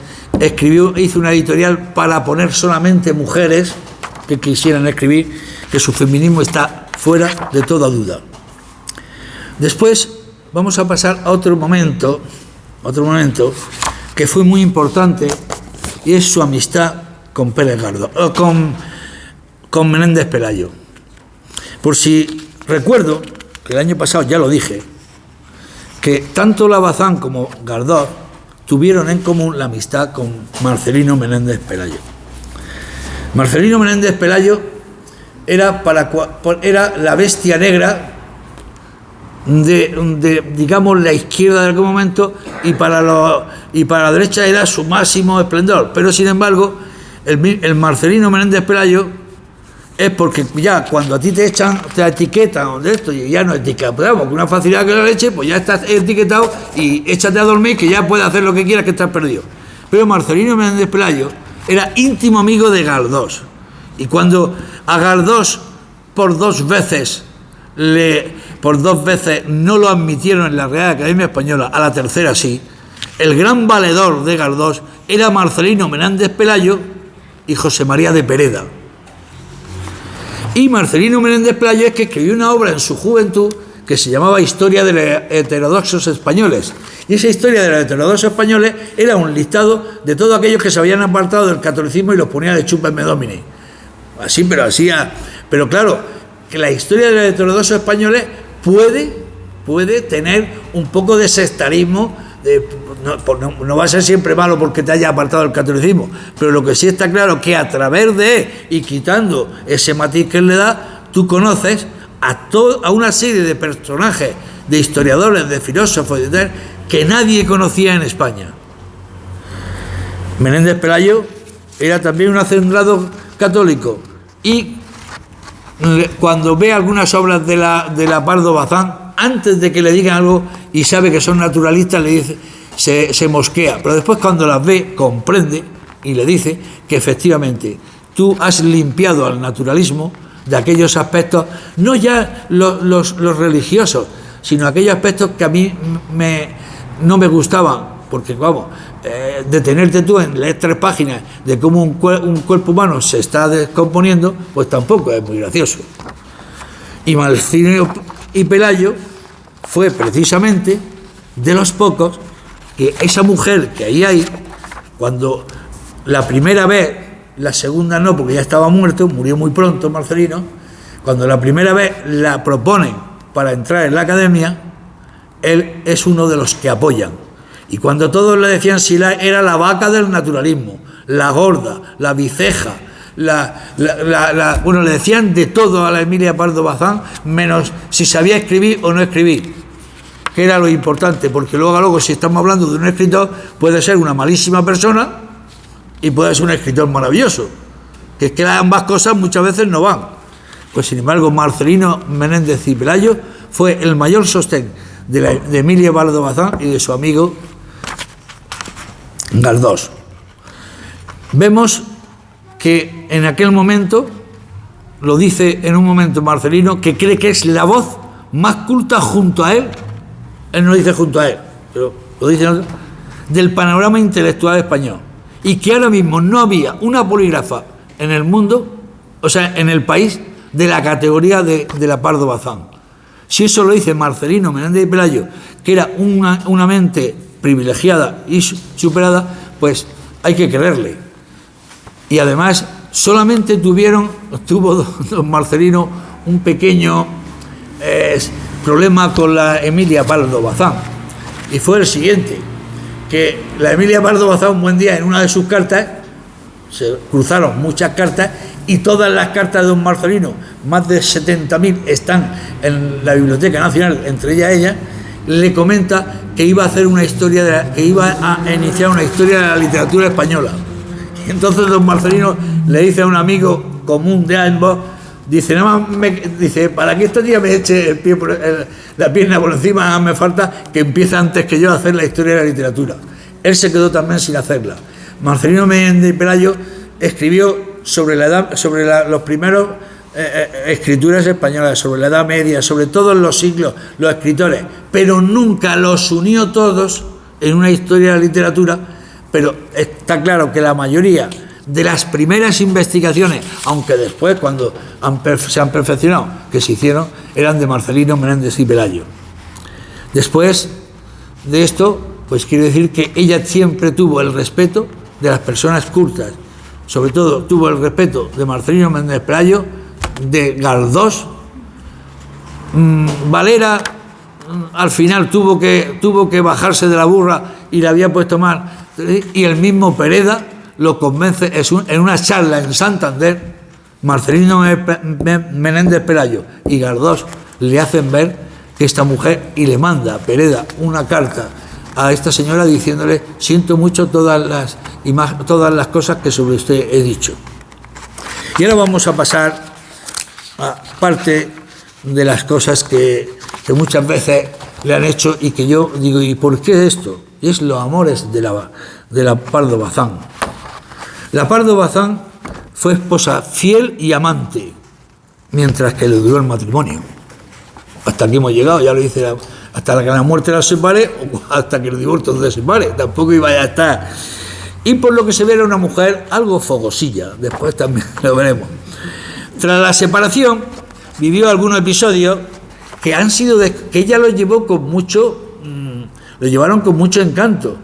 hizo una editorial para poner solamente mujeres que quisieran escribir, que su feminismo está fuera de toda duda. Después vamos a pasar a otro momento que fue muy importante, y es su amistad con Pérez Galdós, con Menéndez Pelayo. Por si recuerdo que el año pasado ya lo dije, que tanto la Bazán como Galdós tuvieron en común la amistad con Marcelino Menéndez Pelayo. Marcelino Menéndez Pelayo era la bestia negra de digamos, la izquierda de algún momento, y para la derecha era su máximo esplendor. Pero sin embargo, el Marcelino Menéndez Pelayo es porque ya cuando a ti te etiquetan o de esto, y ya no etiquetamos con una facilidad que la leche, pues ya estás etiquetado y échate a dormir que ya puedes hacer lo que quieras, que estás perdido. Pero Marcelino Menéndez Pelayo era íntimo amigo de Galdós, y cuando a Galdós por dos veces no lo admitieron en la Real Academia Española, a la tercera sí, el gran valedor de Galdós era Marcelino Menéndez Pelayo y José María de Pereda. Y Marcelino Menéndez Pelayo es que escribió una obra en su juventud que se llamaba Historia de los heterodoxos españoles. Y esa historia de los heterodoxos españoles era un listado de todos aquellos que se habían apartado del catolicismo y los ponía de Chupes me domine. Así, pero claro, que la historia de los heterodoxos españoles puede tener un poco de sectarismo. No va a ser siempre malo porque te haya apartado del catolicismo, pero lo que sí está claro que a través de él y quitando ese matiz que él le da, tú conoces a una serie de personajes, de historiadores, de filósofos y de tal, que nadie conocía en España. Menéndez Pelayo era también un hacendado católico, y cuando ve algunas obras de la Pardo Bazán, antes de que le digan algo y sabe que son naturalistas, le dice, se mosquea, pero después cuando las ve comprende y le dice que efectivamente tú has limpiado al naturalismo de aquellos aspectos, no ya los religiosos, sino aquellos aspectos que a mí no me gustaban, porque vamos, detenerte tú en leer 3 páginas de cómo un cuerpo humano se está descomponiendo, pues tampoco es muy gracioso. Y Marcelino y Pelayo fue precisamente de los pocos que esa mujer que ahí hay, cuando la primera vez, la segunda no, porque ya estaba muerto, murió muy pronto Marcelino, cuando la primera vez la proponen para entrar en la academia, él es uno de los que apoyan. Y cuando todos le decían si era la vaca del naturalismo, la gorda, la biceja, bueno, le decían de todo a la Emilia Pardo Bazán, menos si sabía escribir o no escribir, que era lo importante, porque luego si estamos hablando de un escritor, puede ser una malísima persona y puede ser un escritor maravilloso, que es que ambas cosas muchas veces no van. Pues sin embargo Marcelino Menéndez y Pelayo fue el mayor sostén de Emilia Pardo Bazán y de su amigo Galdós. Vemos que en aquel momento, lo dice en un momento Marcelino, que cree que es la voz más culta junto a él no lo dice junto a él, pero lo dice del panorama intelectual español, y que ahora mismo no había una polígrafa en el mundo, o sea, en el país, de la categoría de la Pardo Bazán. Si eso lo dice Marcelino Menéndez y Pelayo, que era una mente privilegiada y superada, pues hay que creerle. Y además solamente tuvo don Marcelino un pequeño problema con la Emilia Pardo Bazán, y fue el siguiente, que la Emilia Pardo Bazán un buen día en una de sus cartas, se cruzaron muchas cartas, y todas las cartas de don Marcelino, más de 70.000, están en la Biblioteca Nacional, entre ellas ella, le comenta que iba a hacer una historia que iba a iniciar una historia de la literatura española. Y entonces don Marcelino le dice a un amigo común de ambos, dice, nada más dice, para que este día me eche la pierna por encima, me falta que empiece antes que yo a hacer la historia de la literatura. Él se quedó también sin hacerla. Marcelino Menéndez y Pelayo escribió sobre los primeros escrituras españolas, sobre la Edad Media, sobre todos los siglos, los escritores, pero nunca los unió todos en una historia de la literatura. Pero está claro que la mayoría de las primeras investigaciones, aunque después cuando se han perfeccionado, que se hicieron, eran de Marcelino Menéndez y Pelayo. Después de esto, pues quiero decir que ella siempre tuvo el respeto de las personas cultas, sobre todo tuvo el respeto de Marcelino Menéndez Pelayo, de Galdós. Valera al final tuvo que bajarse de la burra y le había puesto mal, y el mismo Pereda lo convence en una charla en Santander. Marcelino Menéndez Pelayo y Galdós le hacen ver que esta mujer, y le manda a Pereda una carta a esta señora diciéndole, siento mucho todas las cosas que sobre usted he dicho. Y ahora vamos a pasar parte de las cosas que muchas veces le han hecho y que yo digo, ¿y por qué esto? Y es los amores de la Pardo Bazán. La Pardo Bazán fue esposa fiel y amante, mientras que le duró el matrimonio. Hasta aquí hemos llegado, ya lo dice, hasta que la muerte la separe o hasta que el divorcio se separe, tampoco iba a estar. Y por lo que se ve era una mujer algo fogosilla, después también lo veremos. Tras la separación vivió algunos episodios que han sido que ella los llevó con mucho, lo llevaron con mucho encanto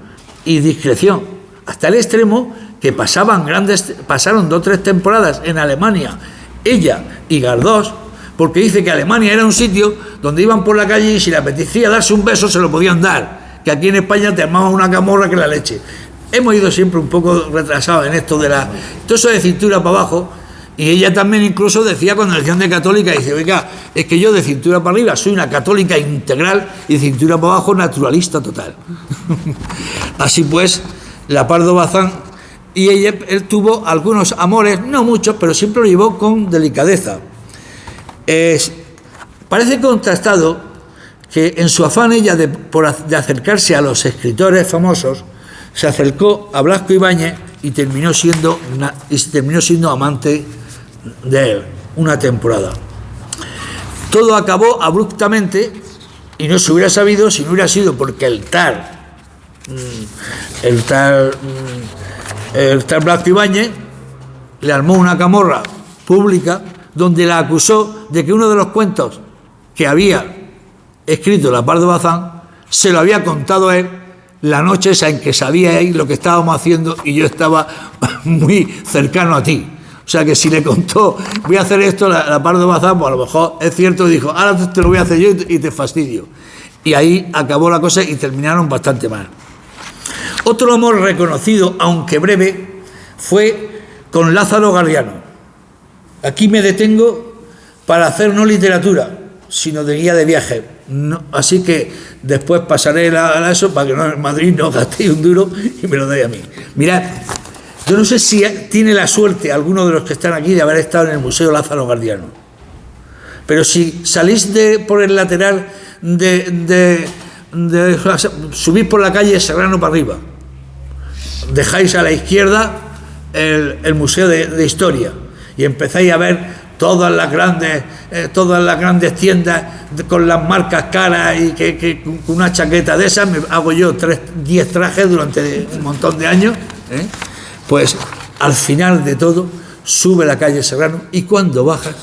y discreción, hasta el extremo que pasaron 2 o 3 temporadas en Alemania, ella y Galdós, porque dice que Alemania era un sitio donde iban por la calle y si le apetecía darse un beso se lo podían dar, que aquí en España te armaban una camorra que la leche. Hemos ido siempre un poco retrasados en esto de todo eso de cintura para abajo, y ella también incluso decía, cuando decían de católica, dice, oiga, es que yo de cintura para arriba soy una católica integral y de cintura para abajo naturalista total. Así pues, la Pardo Bazán y él tuvo algunos amores, no muchos, pero siempre lo llevó con delicadeza. Parece contrastado que en su afán ella de acercarse a los escritores famosos, se acercó a Blasco Ibáñez y terminó siendo amante de él una temporada. Todo acabó abruptamente y no se hubiera sabido si no hubiera sido porque el tal Blasco Ibáñez le armó una camorra pública donde la acusó de que uno de los cuentos que había escrito la Pardo Bazán se lo había contado a él la noche esa en que sabíais lo que estábamos haciendo y yo estaba muy cercano a ti. O sea que si le contó, voy a hacer esto, la Pardo Bazán, pues a lo mejor es cierto, dijo, ahora te lo voy a hacer yo y te fastidio. Y ahí acabó la cosa y terminaron bastante mal. Otro amor reconocido, aunque breve, fue con Lázaro Galdiano. Aquí me detengo para hacer no literatura, sino de guía de viaje. No, así que después pasaré a eso para que no, en Madrid no gastéis un duro y me lo deis a mí. Mirad, yo no sé si tiene la suerte alguno de los que están aquí de haber estado en el Museo Lázaro Galdiano, pero si salís por el lateral subís por la calle Serrano para arriba, dejáis a la izquierda el Museo de Historia y empezáis a ver todas las grandes tiendas con las marcas caras y que con una chaqueta de esas me hago yo 10 trajes durante un montón de años, Pues al final de todo sube la calle Serrano y cuando bajas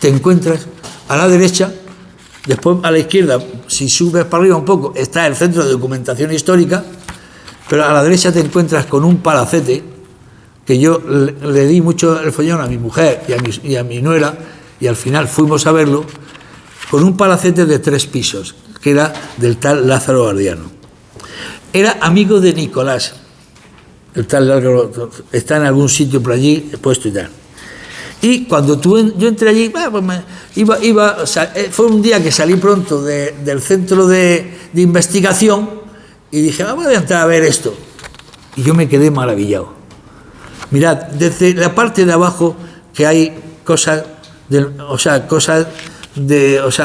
te encuentras a la derecha, después a la izquierda, si subes para arriba un poco está el Centro de Documentación Histórica, pero a la derecha te encuentras con un palacete que yo le di mucho el follón a mi mujer y a mi nuera, y al final fuimos a verlo, con un palacete de 3 pisos, que era del tal Lázaro Galdiano. Era amigo de Nicolás, el tal Lázaro, está en algún sitio por allí puesto y tal. Y cuando yo entré allí, pues fue un día que salí pronto del centro de investigación y dije, vamos a entrar a ver esto. Y yo me quedé maravillado. Mirad, desde la parte de abajo que hay cosas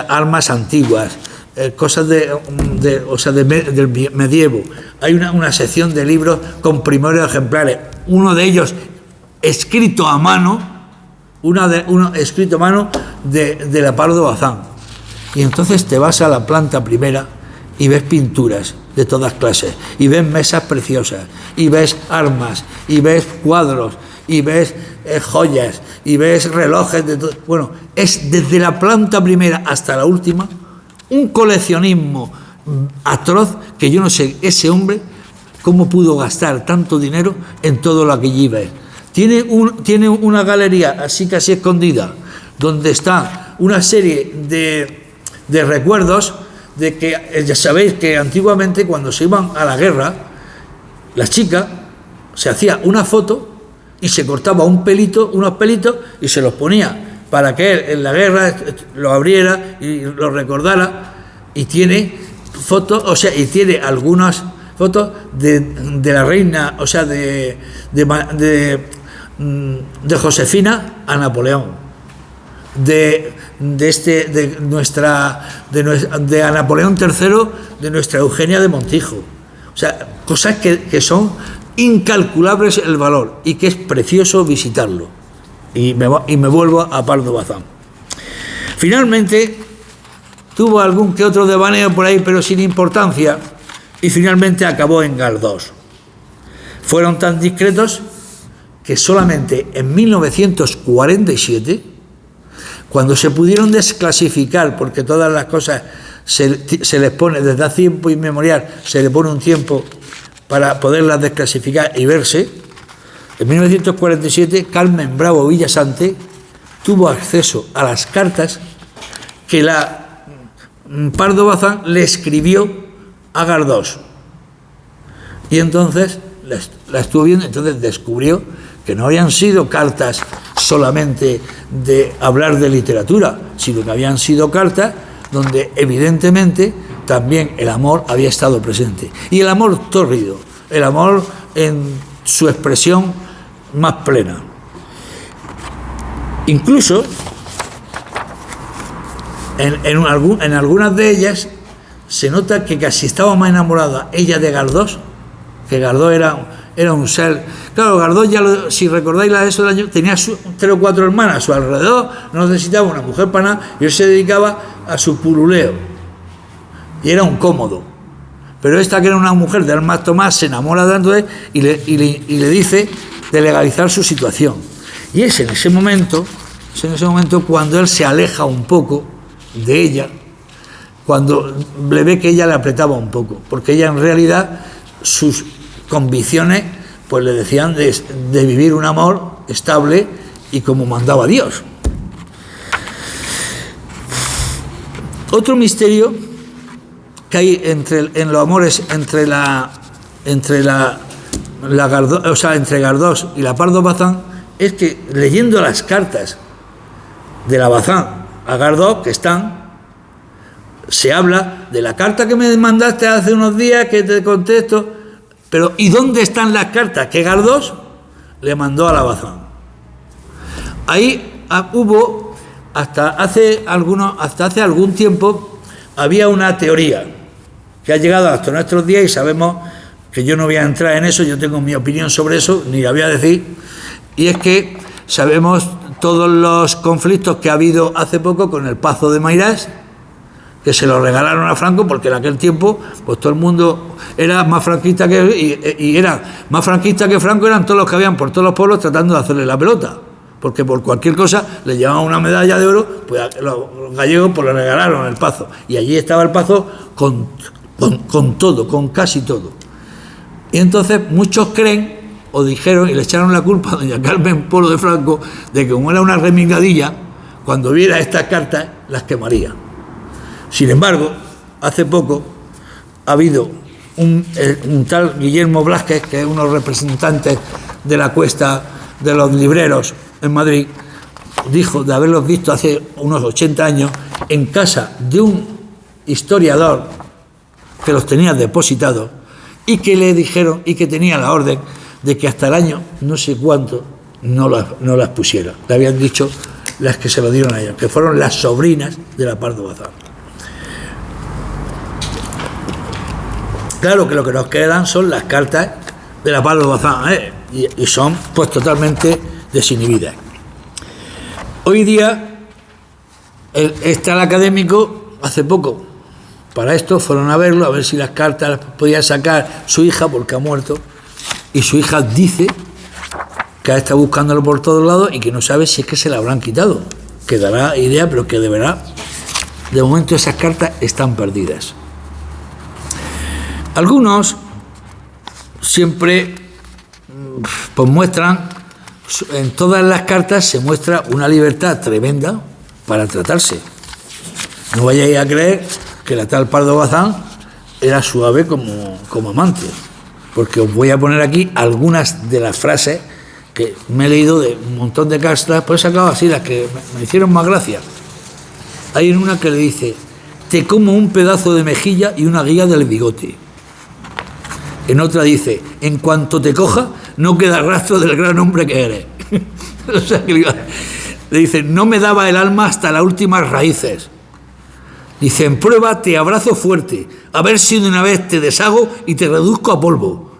armas antiguas, cosas del medievo. Hay una sección de libros con primeros ejemplares, uno de ellos escrito a mano, de la Pardo Bazán. Y entonces te vas a la planta primera y ves pinturas de todas clases, y ves mesas preciosas, y ves armas, y ves cuadros, y ves joyas, y ves relojes de todo. Bueno, es desde la planta primera hasta la última un coleccionismo atroz que yo no sé ese hombre cómo pudo gastar tanto dinero en todo lo que allí ves. Tiene una galería así casi escondida donde está una serie de recuerdos de que ya sabéis que antiguamente cuando se iban a la guerra la chica se hacía una foto y se cortaba unos pelitos y se los ponía para que él en la guerra lo abriera y lo recordara, y tiene fotos, y tiene algunas fotos de la reina, de Josefina a Napoleón, de a Napoleón III, de nuestra Eugenia de Montijo. O sea, cosas que son incalculables el valor y que es precioso visitarlo. Y me vuelvo a Pardo Bazán. Finalmente, tuvo algún que otro devaneo por ahí, pero sin importancia, y finalmente acabó en Galdós. Fueron tan discretos que solamente en 1947, cuando se pudieron desclasificar, porque todas las cosas se les pone desde hace tiempo inmemorial, se le pone un tiempo para poderlas desclasificar y verse, en 1947 Carmen Bravo Villasante tuvo acceso a las cartas que la Pardo Bazán le escribió a Galdós. Y entonces la estuvo viendo, entonces descubrió que no habían sido cartas solamente de hablar de literatura, sino que habían sido cartas donde evidentemente también el amor había estado presente. Y el amor tórrido, el amor en su expresión más plena. Incluso en algunas de ellas se nota que casi estaba más enamorada ella de Galdós, que Galdós era un ser. Claro, Galdós, si recordáis eso del año, tenía 3 o 4 hermanas a su alrededor, no necesitaba una mujer para nada, y él se dedicaba a su pululeo. Y era un cómodo. Pero esta, que era una mujer de alma Tomás, se enamora tanto de él y le dice de legalizar su situación. Y es en ese momento cuando él se aleja un poco de ella, cuando le ve que ella le apretaba un poco, porque ella en realidad, sus convicciones pues le decían de vivir un amor estable y como mandaba Dios. Otro misterio que hay en los amores entre Galdós y la Pardo Bazán es que, leyendo las cartas de la Bazán a Galdós, que se habla de la carta que me mandaste hace unos días, que te contesto, pero ¿y dónde están las cartas que Galdós le mandó a la Bazán? Ahí hubo, hasta hace algún tiempo, había una teoría que ha llegado hasta nuestros días, y sabemos que yo no voy a entrar en eso, yo tengo mi opinión sobre eso, ni la voy a decir, y es que sabemos todos los conflictos que ha habido hace poco con el Pazo de Mairás, que se lo regalaron a Franco, porque en aquel tiempo pues todo el mundo era más franquista y era más franquista que Franco, eran todos los que habían por todos los pueblos tratando de hacerle la pelota, porque por cualquier cosa le llevaban una medalla de oro, pues los gallegos pues le regalaron el Pazo, y allí estaba el Pazo con todo, con casi todo. Y entonces muchos creen, o dijeron, y le echaron la culpa a doña Carmen Polo de Franco, de que como era una remingadilla, cuando viera estas cartas las quemaría. Sin embargo, hace poco ha habido un tal Guillermo Blázquez, que es uno de los representantes de la Cuesta de los Libreros en Madrid, dijo de haberlos visto hace unos 80 años en casa de un historiador que los tenía depositados, y que le dijeron, y que tenía la orden de que hasta el año no sé cuánto no las pusiera. Le habían dicho las que se lo dieron a ellos, que fueron las sobrinas de la Pardo Bazán. Claro que lo que nos quedan son las cartas de la Pardo Bazán, y son pues totalmente desinhibidas. Hoy día está el académico, hace poco, para esto fueron a verlo, a ver si las cartas las podía sacar su hija, porque ha muerto, y su hija dice que ha estado buscándolo por todos lados y que no sabe si es que se la habrán quitado, que dará idea, pero que de verdad, de momento esas cartas están perdidas. Algunos siempre pues muestran, en todas las cartas se muestra una libertad tremenda para tratarse. No vayáis a creer que la tal Pardo Bazán era suave como amante, porque os voy a poner aquí algunas de las frases que me he leído de un montón de cartas, pues he sacado así las que me hicieron más gracia. Hay en una que le dice: te como un pedazo de mejilla y una guía del bigote. En otra dice: en cuanto te coja no queda rastro del gran hombre que eres. O sea, que le dice, no me daba el alma hasta las últimas raíces. Dice, en prueba te abrazo fuerte, a ver si de una vez te deshago y te reduzco a polvo.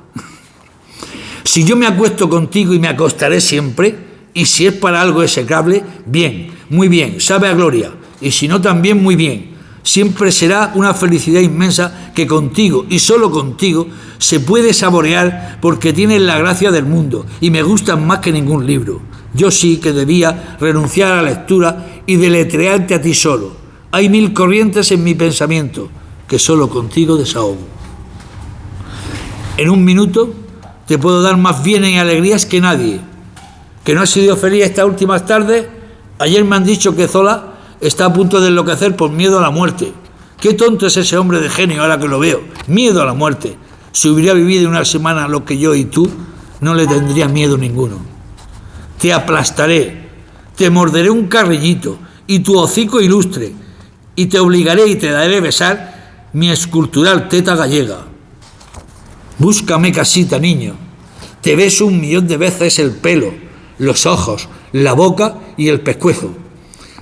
Si yo me acuesto contigo y me acostaré siempre, y si es para algo execrable, bien, muy bien, sabe a gloria, y si no también muy bien. Siempre será una felicidad inmensa que contigo, y solo contigo, se puede saborear porque tienes la gracia del mundo, y me gustan más que ningún libro. Yo sí que debía renunciar a la lectura y deletrearte a ti solo. Hay 1000 corrientes en mi pensamiento, que solo contigo desahogo. En un minuto te puedo dar más bienes y alegrías que nadie. ¿Que no has sido feliz estas últimas tardes? Ayer me han dicho que Zola está a punto de enloquecer por miedo a la muerte. Qué tonto es ese hombre de genio ahora que lo veo. Miedo a la muerte. Si hubiera vivido una semana lo que yo y tú, no le tendría miedo ninguno. Te aplastaré, te morderé un carrillito y tu hocico ilustre, y te obligaré y te daré besar mi escultural teta gallega. Búscame casita, niño. Te beso 1.000.000 de veces el pelo, los ojos, la boca y el pescuezo.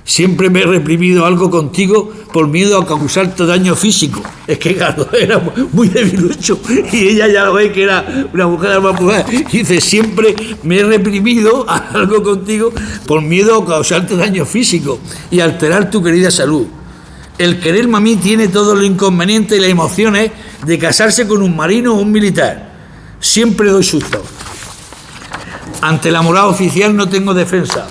Siempre me he reprimido algo contigo por miedo a causarte daño físico. Es que claro, era muy debilucho y ella ya lo ve que era una mujer de alma pura. Dice, siempre me he reprimido algo contigo por miedo a causarte daño físico y alterar tu querida salud. El quererme a mí tiene todo lo inconveniente y las emociones de casarse con un marino o un militar. Siempre doy susto. Ante la moral oficial no tengo defensa,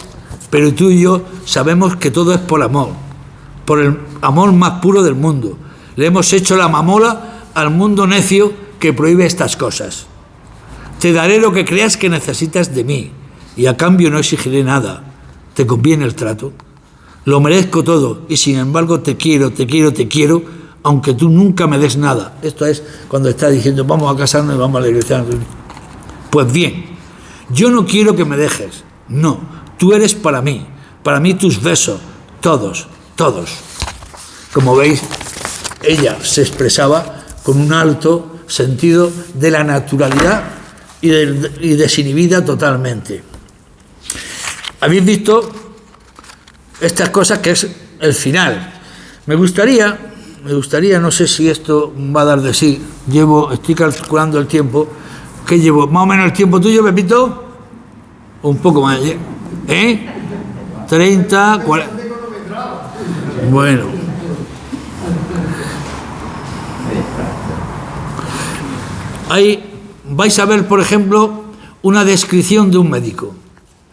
pero tú y yo sabemos que todo es por el amor más puro del mundo. Le hemos hecho la mamola al mundo necio que prohíbe estas cosas. Te daré lo que creas que necesitas de mí y a cambio no exigiré nada. ¿Te conviene el trato? Lo merezco todo y sin embargo te quiero, aunque tú nunca me des nada. Esto es cuando está diciendo vamos a casarnos y vamos a la iglesia. Pues bien, yo no quiero que me dejes, no, tú eres para mí tus besos, todos. Como veis, ella se expresaba con un alto sentido de la naturalidad y desinhibida totalmente. ¿Habéis visto estas cosas que es el final? Me gustaría, no sé si esto va a dar de sí, estoy calculando el tiempo, ¿qué llevo? ¿Más o menos el tiempo tuyo, Pepito? Un poco más, 30, 40... Bueno. Ahí vais a ver, por ejemplo, una descripción de un médico,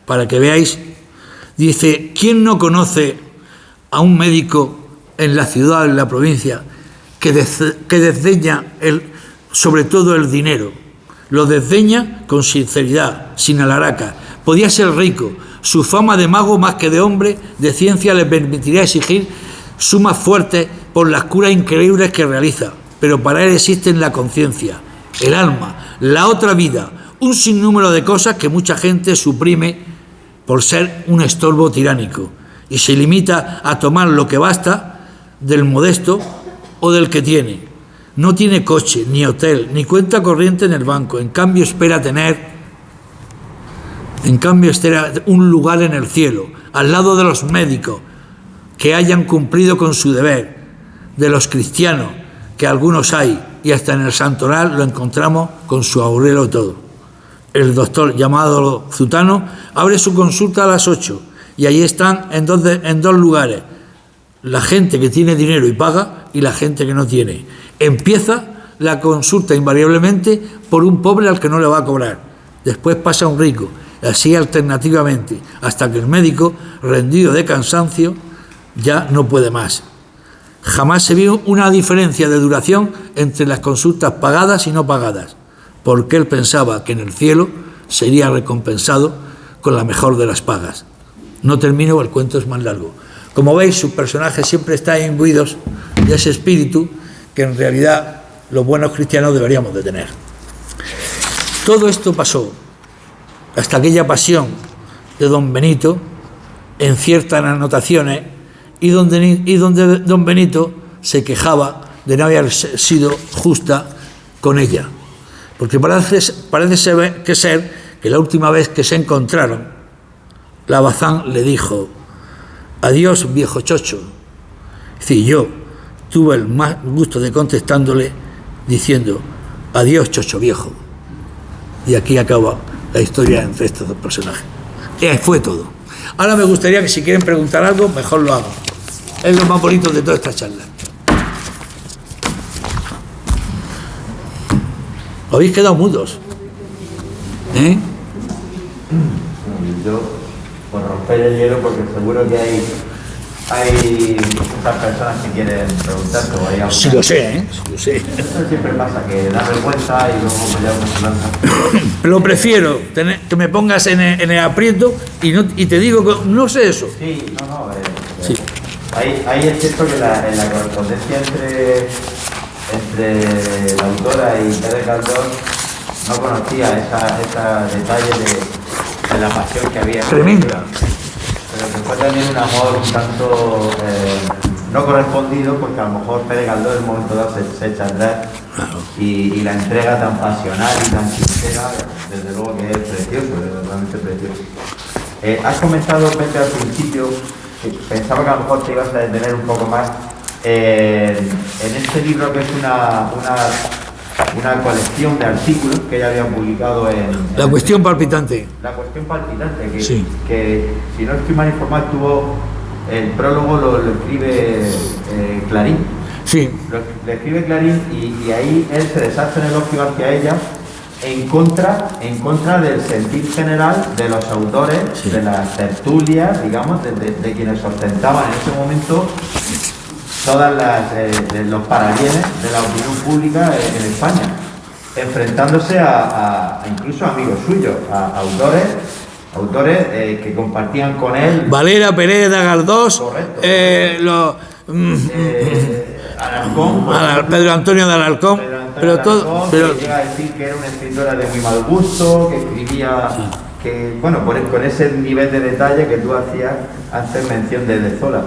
para que veáis. Dice, ¿quién no conoce a un médico en la ciudad, en la provincia, que desdeña sobre todo el dinero? Lo desdeña con sinceridad, sin alaraca. Podía ser rico. Su fama de mago más que de hombre de ciencia le permitiría exigir sumas fuertes por las curas increíbles que realiza. Pero para él existen la conciencia, el alma, la otra vida, un sinnúmero de cosas que mucha gente suprime por ser un estorbo tiránico y se limita a tomar lo que basta del modesto o del que tiene. No tiene coche, ni hotel, ni cuenta corriente en el banco. En cambio espera tener un lugar en el cielo, al lado de los médicos que hayan cumplido con su deber, de los cristianos, que algunos hay, y hasta en el santoral lo encontramos con su aurelo todo. El doctor llamado Zutano abre su consulta a las 8 y ahí están en dos lugares, la gente que tiene dinero y paga y la gente que no tiene. Empieza la consulta invariablemente por un pobre al que no le va a cobrar, después pasa un rico, así alternativamente, hasta que el médico, rendido de cansancio, ya no puede más. Jamás se vio una diferencia de duración entre las consultas pagadas y no pagadas, porque él pensaba que en el cielo sería recompensado con la mejor de las pagas. No termino, el cuento es más largo. Como veis, sus personajes siempre están imbuidos de ese espíritu que en realidad los buenos cristianos deberíamos de tener. Todo esto pasó hasta aquella pasión de don Benito en ciertas anotaciones y donde don Benito se quejaba de no haber sido justa con ella. Porque parece ser que la última vez que se encontraron, la Bazán le dijo, adiós viejo chocho. Es decir, yo tuve el más gusto de contestándole diciendo, adiós chocho viejo. Y aquí acaba la historia entre estos dos personajes. Fue todo. Ahora me gustaría que si quieren preguntar algo, mejor lo hagan. Es lo más bonito de toda esta charla. Habéis quedado mudos. Yo, por romper el hielo, porque seguro que hay muchas personas que quieren preguntarte. O hay Sí lo sé, sí lo sé. Eso siempre pasa, que da vergüenza y luego me llamo se lanza. Lo prefiero, que me pongas en el aprieto y te digo que no sé eso. Sí, Sí. Ahí es cierto que en la correspondencia entre la autora y Pérez Galdós no conocía ese detalle de la pasión que había. Tremenda. Pero que fue también un amor un tanto no correspondido, porque a lo mejor Pérez Galdós en un momento dado se echa atrás. Claro. Y la entrega tan pasional y tan sincera, desde luego que es precioso, es realmente precioso. Has comentado, Pepe, al principio, que pensaba que a lo mejor te ibas a detener un poco más en este libro, que es una colección de artículos que ella había publicado La cuestión palpitante. La cuestión palpitante, que, Sí. que si no estoy mal informado, el prólogo lo escribe Clarín. Sí. Le escribe Clarín y ahí él se deshace en elogio hacia ella en contra del sentir general de los autores, Sí. de las tertulias, digamos, de quienes ostentaban en ese momento todas los parabienes de la opinión pública en España, enfrentándose a incluso amigos suyos, a autores que compartían con él. Valera, Pereda, Galdós, Correcto. Alarcón, Pedro Antonio de Alarcón, pero todo, que llega a decir que era una escritora de muy mal gusto, que escribía, que bueno, con ese nivel de detalle que tú hacías hacer mención de Zola.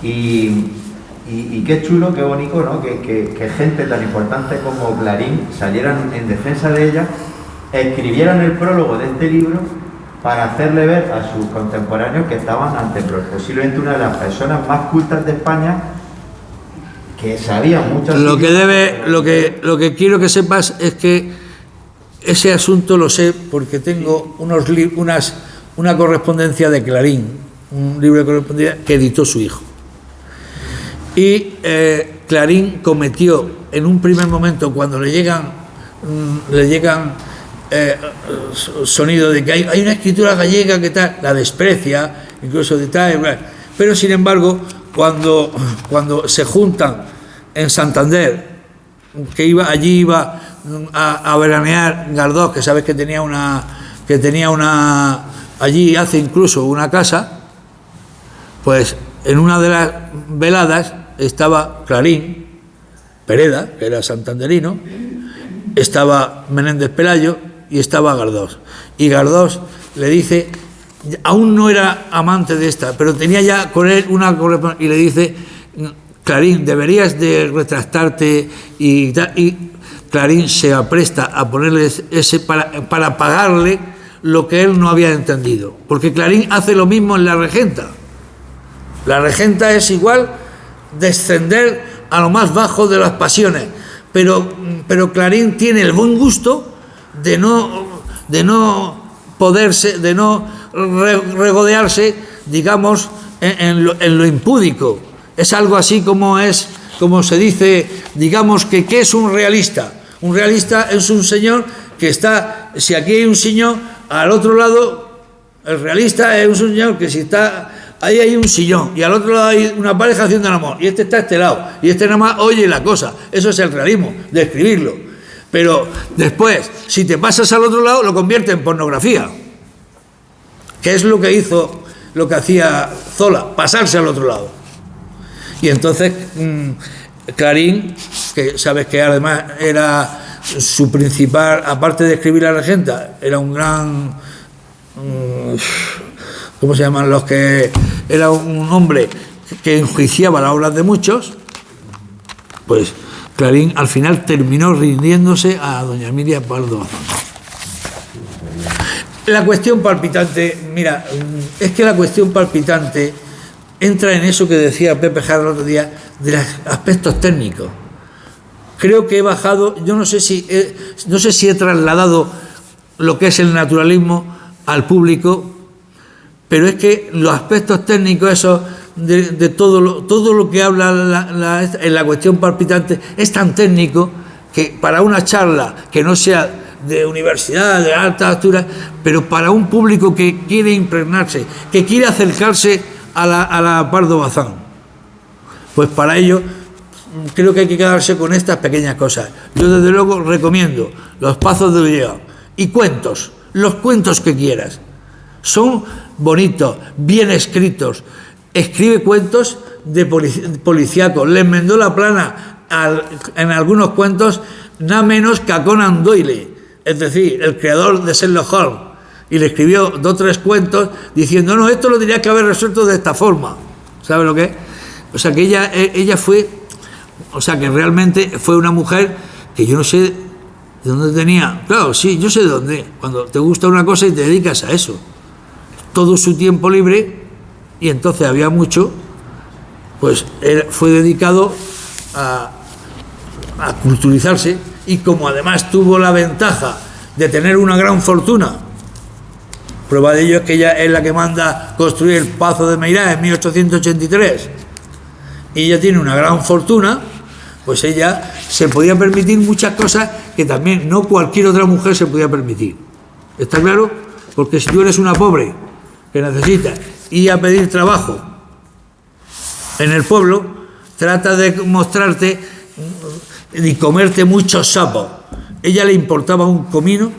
Y qué chulo, qué bonito, ¿no? Que gente tan importante como Clarín salieran en defensa de ella, escribieran el prólogo de este libro para hacerle ver a sus contemporáneos que estaban ante posiblemente una de las personas más cultas de España, que sabía mucho. lo que quiero que sepas es que ese asunto lo sé porque tengo una correspondencia de Clarín, un libro de correspondencia que editó su hijo. Y Clarín cometió en un primer momento, cuando le llegan sonido de que hay una escritura gallega que tal, la desprecia, incluso de tal, pero sin embargo cuando se juntan en Santander, que allí iba a veranear Galdós, que sabes que tenía allí hace incluso una casa, pues en una de las veladas estaba Clarín, Pereda, que era santanderino, estaba Menéndez Pelayo y estaba Galdós. Y Galdós le dice, aún no era amante de esta, pero tenía ya con él una correspondencia, y le dice, Clarín, deberías de retractarte, y Clarín se apresta a ponerle ese para pagarle lo que él no había entendido, porque Clarín hace lo mismo en La Regenta. La Regenta es igual descender a lo más bajo de las pasiones, pero Clarín tiene el buen gusto de no regodearse, digamos, en lo impúdico. Es algo así como se dice, digamos, que ¿qué es un realista? Un realista es un señor que está, si aquí hay un señor, al otro lado, el realista es un señor que si está, ahí hay un sillón, y al otro lado hay una pareja haciendo el amor, y este está a este lado, y este nada más oye la cosa. Eso es el realismo, de escribirlo. Pero después, si te pasas al otro lado, lo convierte en pornografía, que es lo que hacía Zola, pasarse al otro lado. Y entonces Clarín, que sabes que además era su principal, aparte de escribir La Regenta, era un gran, ¿cómo se llaman los que? Era un hombre que enjuiciaba las obras de muchos. Pues Clarín al final terminó rindiéndose a doña Emilia Pardo Bazán. La cuestión palpitante, mira, es que la cuestión palpitante entra en eso que decía Pepe Jara el otro día, de los aspectos técnicos. Creo que he bajado, yo no sé si he trasladado lo que es el naturalismo al público, pero es que los aspectos técnicos esos de todo lo que habla en la cuestión palpitante es tan técnico que para una charla que no sea de universidad, de alta altura, pero para un público que quiere impregnarse, que quiere acercarse a la Pardo Bazán, pues para ello creo que hay que quedarse con estas pequeñas cosas. Yo desde luego recomiendo Los Pazos de Ulloa y cuentos, los cuentos que quieras. Son bonitos, bien escritos. Escribe cuentos de policíacos. Le enmendó la plana en algunos cuentos nada menos que a Conan Doyle, es decir, el creador de Sherlock Holmes, y le escribió 2 o 3 cuentos diciendo, no, esto lo tenía que haber resuelto de esta forma. ¿Sabe lo que es? O sea, que ella fue, o sea, que realmente fue una mujer que yo no sé de dónde tenía. Claro, sí, yo sé de dónde. Cuando te gusta una cosa y te dedicas a eso. Todo su tiempo libre, y entonces había mucho, pues fue dedicado a culturizarse, y como además tuvo la ventaja de tener una gran fortuna, prueba de ello es que ella es la que manda construir el Pazo de Meirás en 1883, y ella tiene una gran fortuna, pues ella se podía permitir muchas cosas que también no cualquier otra mujer se podía permitir. ¿Está claro? Porque si tú eres una pobre que necesitas ir a pedir trabajo en el pueblo, trata de mostrarte y comerte muchos sapos. Ella le importaba un comino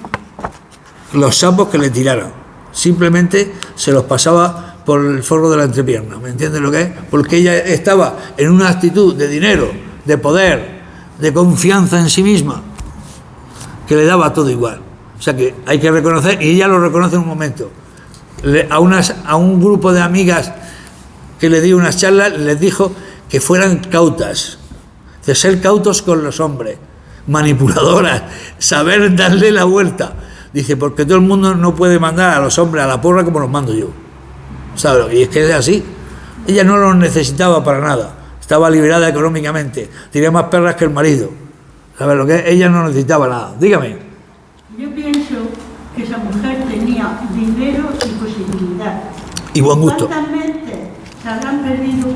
los sapos que le tiraran. Simplemente se los pasaba por el forro de la entrepierna. ¿Me entiendes lo que es? Porque ella estaba en una actitud de dinero, de poder, de confianza en sí misma, que le daba todo igual. O sea que hay que reconocer, y ella lo reconoce en un momento. A un grupo de amigas que le dio unas charlas, les dijo que fueran cautas, de ser cautos con los hombres, manipuladoras, saber darle la vuelta. Dice, porque todo el mundo no puede mandar a los hombres a la porra como los mando yo. ¿Sabes? Y es que es así. Ella no los necesitaba para nada. Estaba liberada económicamente. Tenía más perras que el marido. ¿Sabes lo que es? Ella no necesitaba nada. Dígame. Yo pienso que esa mujer tenía dinero y posibilidad. Y buen gusto. Exactamente, se habrán perdido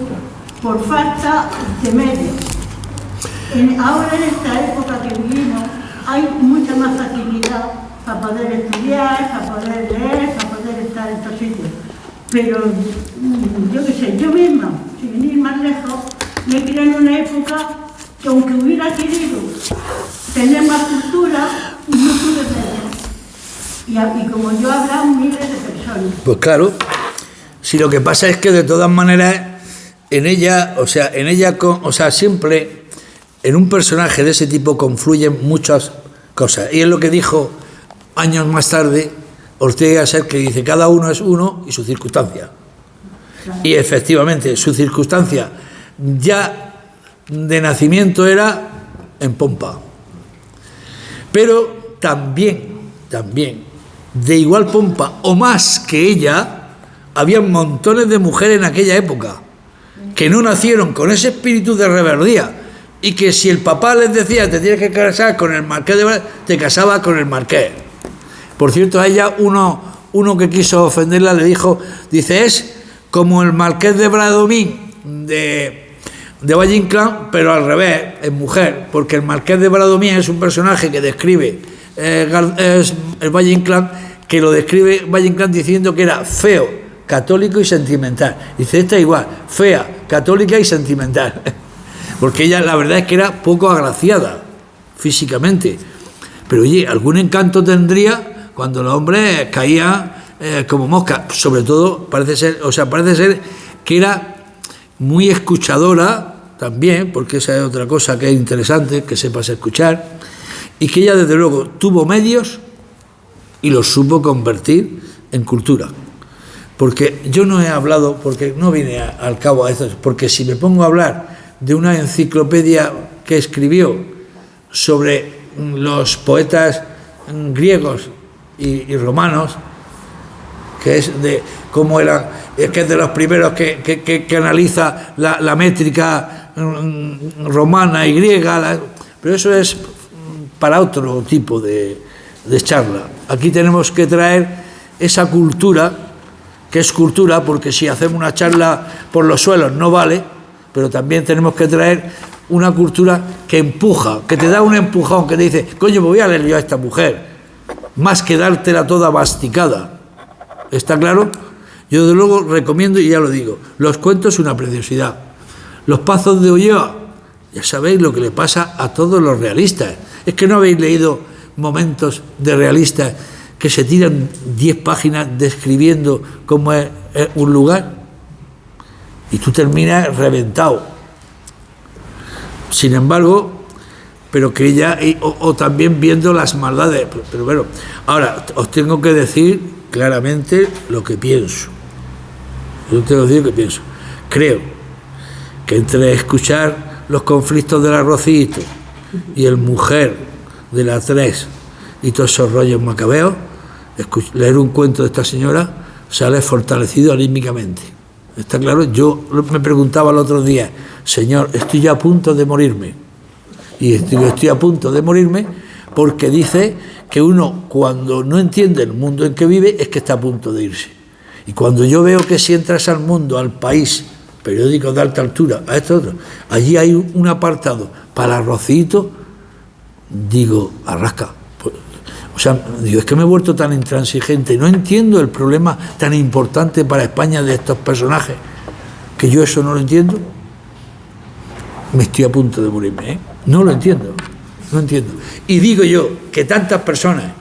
por falta de medios. Ahora en esta época que vivimos hay mucha más facilidad para poder estudiar, para poder leer, para poder estar en estos sitios. Pero yo qué sé, yo misma, sin ir más lejos, me crié en una época que aunque hubiera querido tener más cultura, no pude tener. Y como yo habrá miles de personas. Pues claro, si lo que pasa es que de todas maneras en ella siempre en un personaje de ese tipo confluyen muchas cosas. Y es lo que dijo años más tarde Ortega y Gasset, que dice, cada uno es uno y su circunstancia. Y efectivamente, su circunstancia ya de nacimiento era en pompa. Pero también, de igual pompa o más que ella, había montones de mujeres en aquella época que no nacieron con ese espíritu de rebeldía, y que si el papá les decía te tienes que casar con el marqués de Bradomín, te casaba con el marqués. Por cierto, a ella uno que quiso ofenderla le dijo, dice, es como el marqués de Bradomín de Valle Inclán, pero al revés, es mujer, porque el marqués de Bradomín es un personaje que describe es el Valle Inclán, que lo describe Valle Inclán diciendo que era feo, católico y sentimental. Dice, esta igual, fea, católica y sentimental. Porque ella la verdad es que era poco agraciada físicamente, pero oye, algún encanto tendría cuando los hombres caían como moscas. Sobre todo parece ser que era muy escuchadora también, porque esa es otra cosa que es interesante, que sepas escuchar, y que ella desde luego tuvo medios y los supo convertir en cultura. Porque yo no he hablado, porque no vine al cabo a esto, porque si me pongo a hablar de una enciclopedia que escribió sobre los poetas griegos y romanos, que es como era, es que es de los primeros que analiza la métrica romana y griega, pero eso es para otro tipo de charla. Aquí tenemos que traer esa cultura, que es cultura, porque si hacemos una charla por los suelos no vale, pero también tenemos que traer una cultura que empuja, que te da un empujón, que te dice, coño, me voy a leer yo a esta mujer, más que dártela toda masticada. ¿Está claro? Yo desde luego recomiendo, y ya lo digo, los cuentos es una preciosidad. Los Pazos de Ulloa, ya sabéis lo que le pasa a todos los realistas. Es que no habéis leído momentos de realistas que se tiran 10 páginas describiendo cómo es un lugar y tú terminas reventado. Sin embargo, pero que ella, o también viendo las maldades, pero bueno, ahora os tengo que decir claramente lo que pienso. Yo tengo que decir lo que pienso. Creo que entre escuchar los conflictos del Arrocito y el Mujer de la 3 y todos esos rollos macabeos, leer un cuento de esta señora sale fortalecido anímicamente. ¿Está claro? Yo me preguntaba el otro día, Señor, estoy ya a punto de morirme. Y estoy a punto de morirme porque dice que uno, cuando no entiende el mundo en que vive, es que está a punto de irse. Y cuando yo veo que si entras al mundo, al país, periódicos de alta altura, a esto otro, allí hay un apartado para Rocito, digo, arrasca. O sea, digo, es que me he vuelto tan intransigente, no entiendo el problema tan importante para España de estos personajes, que yo eso no lo entiendo. Me estoy a punto de morirme, ¿eh? No lo entiendo, no entiendo. Y digo yo que tantas personas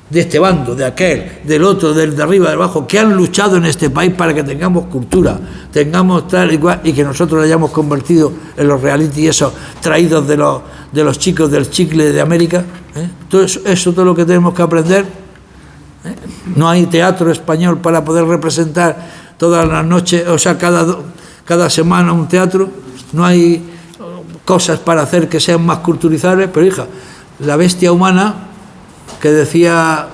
de este bando, de aquel, del otro, del de arriba, del abajo, que han luchado en este país para que tengamos cultura, tengamos tal y cual, y que nosotros lo hayamos convertido en los reality esos traídos de los chicos del chicle de América, ¿eh? Todo eso es todo lo que tenemos que aprender, ¿eh? No hay teatro español para poder representar todas las noches, o sea, cada semana un teatro, no hay cosas para hacer que sean más culturizables, pero hija, la bestia humana que decía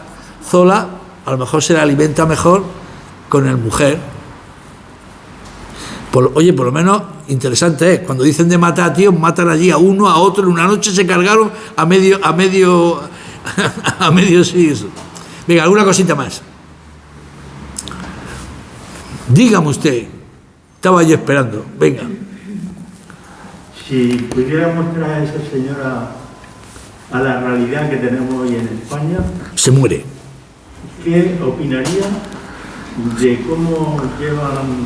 Zola, a lo mejor se la alimenta mejor con el Mujer. Oye, por lo menos interesante es, cuando dicen de matar a tíos, matan allí a uno, a otro, en una noche se cargaron a medio sí. Venga, alguna cosita más. Dígame usted, estaba yo esperando, venga. Si pudiéramos traer a esa señora a la realidad que tenemos hoy en España, se muere. ¿Qué opinaría de cómo llevan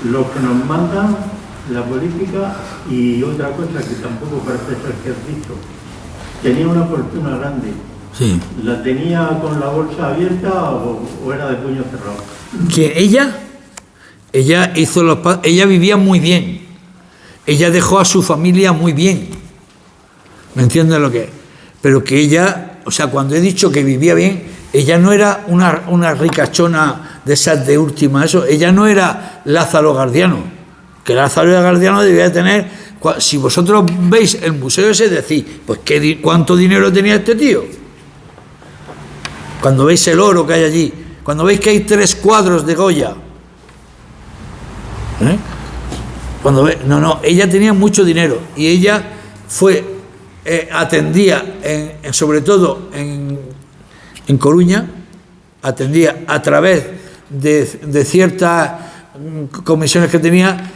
los que nos mandan la política? Y otra cosa que tampoco parece ser que has dicho, tenía una fortuna grande. Sí. ¿La tenía con la bolsa abierta o era de puño cerrado? Que ella hizo ella vivía muy bien. Ella dejó a su familia muy bien. ¿Me entiendes lo que es? Pero que ella, o sea, cuando he dicho que vivía bien, ella no era una ricachona de esas de última, eso. Ella no era Lázaro Gardiano. Que Lázaro Gardiano debía tener, si vosotros veis el museo ese, decís, pues ¿cuánto dinero tenía este tío? Cuando veis el oro que hay allí, cuando veis que hay 3 cuadros de Goya, ¿eh? No, ella tenía mucho dinero y ella atendía, sobre todo en Coruña, atendía a través de ciertas comisiones que tenía,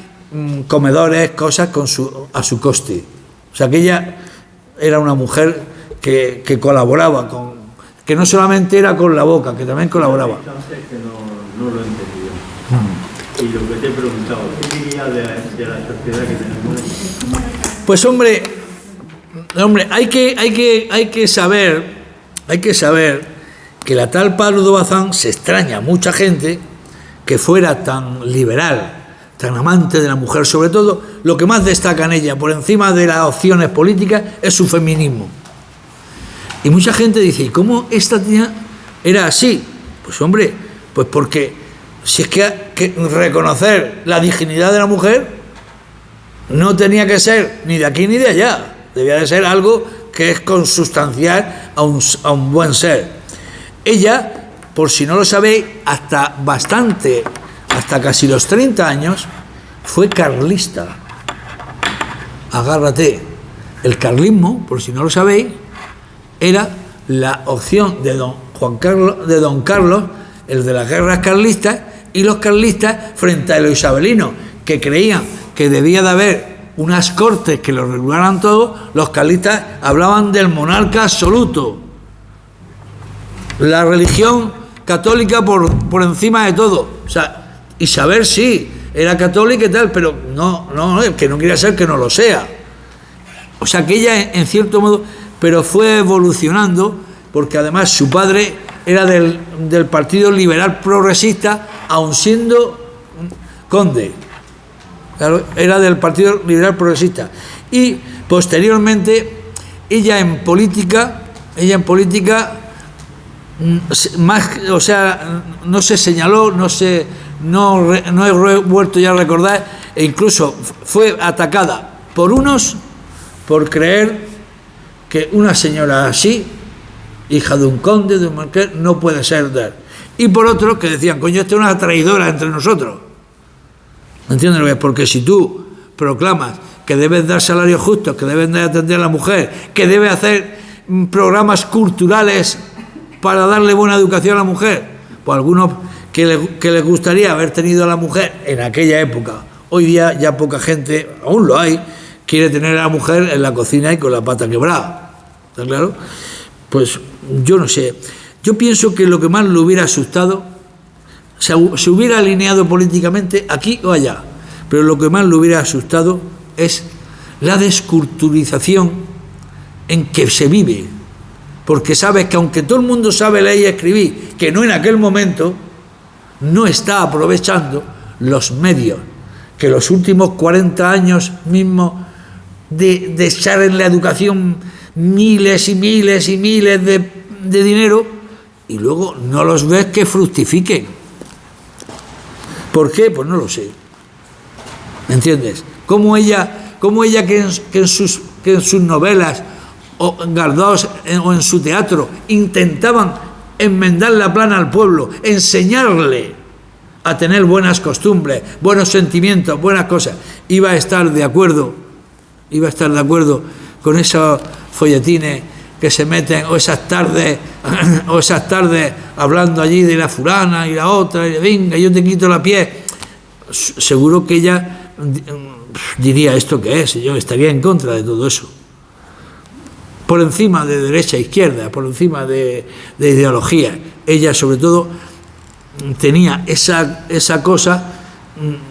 comedores, cosas a su coste. O sea que ella era una mujer que colaboraba que no solamente era con la boca, que también colaboraba. Que no lo entendía. Y lo que te he preguntado, ¿qué diría de la sociedad que tenemos? Pues hombre, hay que saber que la tal Pablo Bazán se extraña a mucha gente que fuera tan liberal, tan amante de la mujer. Sobre todo, lo que más destaca en ella, por encima de las opciones políticas, es su feminismo. Y mucha gente dice, ¿y cómo esta tía era así? Pues hombre, pues porque si es que reconocer la dignidad de la mujer no tenía que ser ni de aquí ni de allá, debía de ser algo que es consustancial a un buen ser. Ella por si no lo sabéis, hasta casi los 30 años, fue carlista. Agárrate. El carlismo, por si no lo sabéis, era la opción de don Carlos, el de las guerras carlistas, y los carlistas frente a los isabelinos, que creían que debía de haber unas cortes que lo regularan todo. Los carlistas hablaban del monarca absoluto, la religión católica por encima de todo. O sea, Isabel sí, era católica y tal, pero no, el que no quiera ser que no lo sea. O sea, que ella, en cierto modo, pero fue evolucionando, porque además su padre era del Partido Liberal Progresista, aun siendo conde. Claro, era del Partido Liberal Progresista. Y posteriormente, ella en política más, o sea, no se señaló, no he vuelto ya a recordar, e incluso fue atacada por unos por creer que una señora así, hija de un conde, de un marqués, no puede ser de él. Y por otros que decían, coño, esta es una traidora entre nosotros. ¿Entiendes lo que es? Porque si tú proclamas que debes dar salarios justos, que debes de atender a la mujer, que debes hacer programas culturales para darle buena educación a la mujer, pues algunos que les gustaría haber tenido a la mujer en aquella época, hoy día ya poca gente, aún lo hay, quiere tener a la mujer en la cocina y con la pata quebrada. ¿Está claro? Pues yo no sé. Yo pienso que lo que más le hubiera asustado, se hubiera alineado políticamente aquí o allá, pero lo que más le hubiera asustado es la desculturización en que se vive. Porque sabes que aunque todo el mundo sabe leer y escribir, que no en aquel momento, no está aprovechando los medios que los últimos 40 años mismo de echar en la educación miles y miles y miles de dinero, y luego no los ves que fructifiquen. ¿Por qué? Pues no lo sé. ¿Me entiendes? Como ella que en sus novelas o en Galdós o en su teatro intentaban enmendar la plana al pueblo, enseñarle a tener buenas costumbres, buenos sentimientos, buenas cosas, iba a estar de acuerdo con esos folletines que se meten, o esas tardes hablando allí de la fulana y la otra, y venga, yo te quito la piel. Seguro que ella diría, ¿esto qué es? Yo estaría en contra de todo eso. Por encima de derecha e izquierda, por encima de ideología. Ella, sobre todo, tenía esa cosa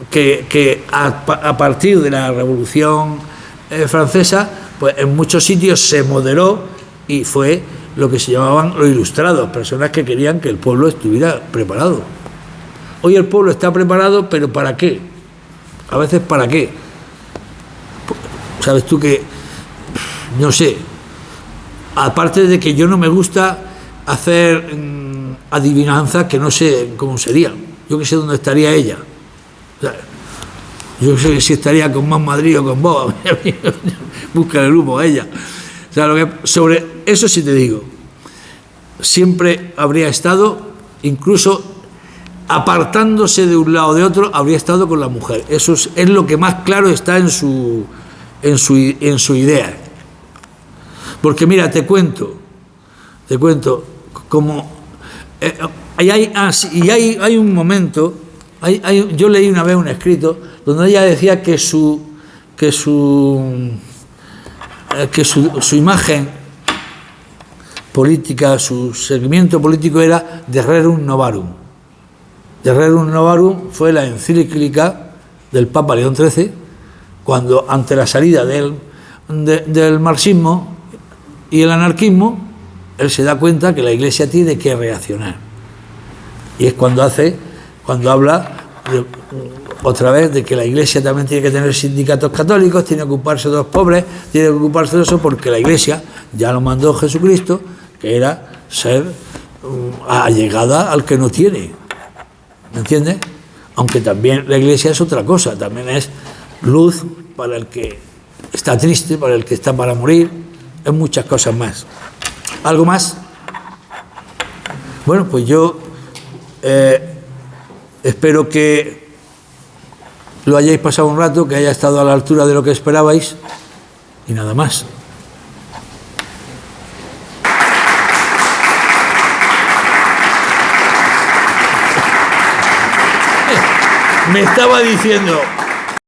que a partir de la Revolución Francesa, pues en muchos sitios se moderó y fue lo que se llamaban los ilustrados, personas que querían que el pueblo estuviera preparado. Hoy el pueblo está preparado, pero ¿para qué? A veces ¿para qué? Sabes tú que, no sé, aparte de que yo no me gusta hacer adivinanzas que no sé cómo serían. Yo que sé dónde estaría ella. O sea, yo sé si estaría con Más Madrid o con vos. Busca el grupo a ella. O sea, sobre eso sí te digo. Siempre habría estado, incluso apartándose de un lado o de otro, habría estado con la mujer. Eso es lo que más claro está en su idea. Porque mira, te cuento como hay un momento, yo leí una vez un escrito donde ella decía que su imagen política, su seguimiento político era de Rerum Novarum. De Rerum Novarum fue la encíclica del Papa León XIII, cuando ante la salida del marxismo y el anarquismo, él se da cuenta que la Iglesia tiene que reaccionar. Y es cuando habla otra vez de que la Iglesia también tiene que tener sindicatos católicos, tiene que ocuparse de los pobres, tiene que ocuparse de eso, porque la Iglesia ya lo mandó Jesucristo, que era ser allegada al que no tiene. ¿Me entiendes? Aunque también la Iglesia es otra cosa, también es luz para el que está triste, para el que está para morir, es muchas cosas más. ¿Algo más? Bueno, pues yo Espero que lo hayáis pasado un rato, que haya estado a la altura de lo que esperabais, y nada más. Me estaba diciendo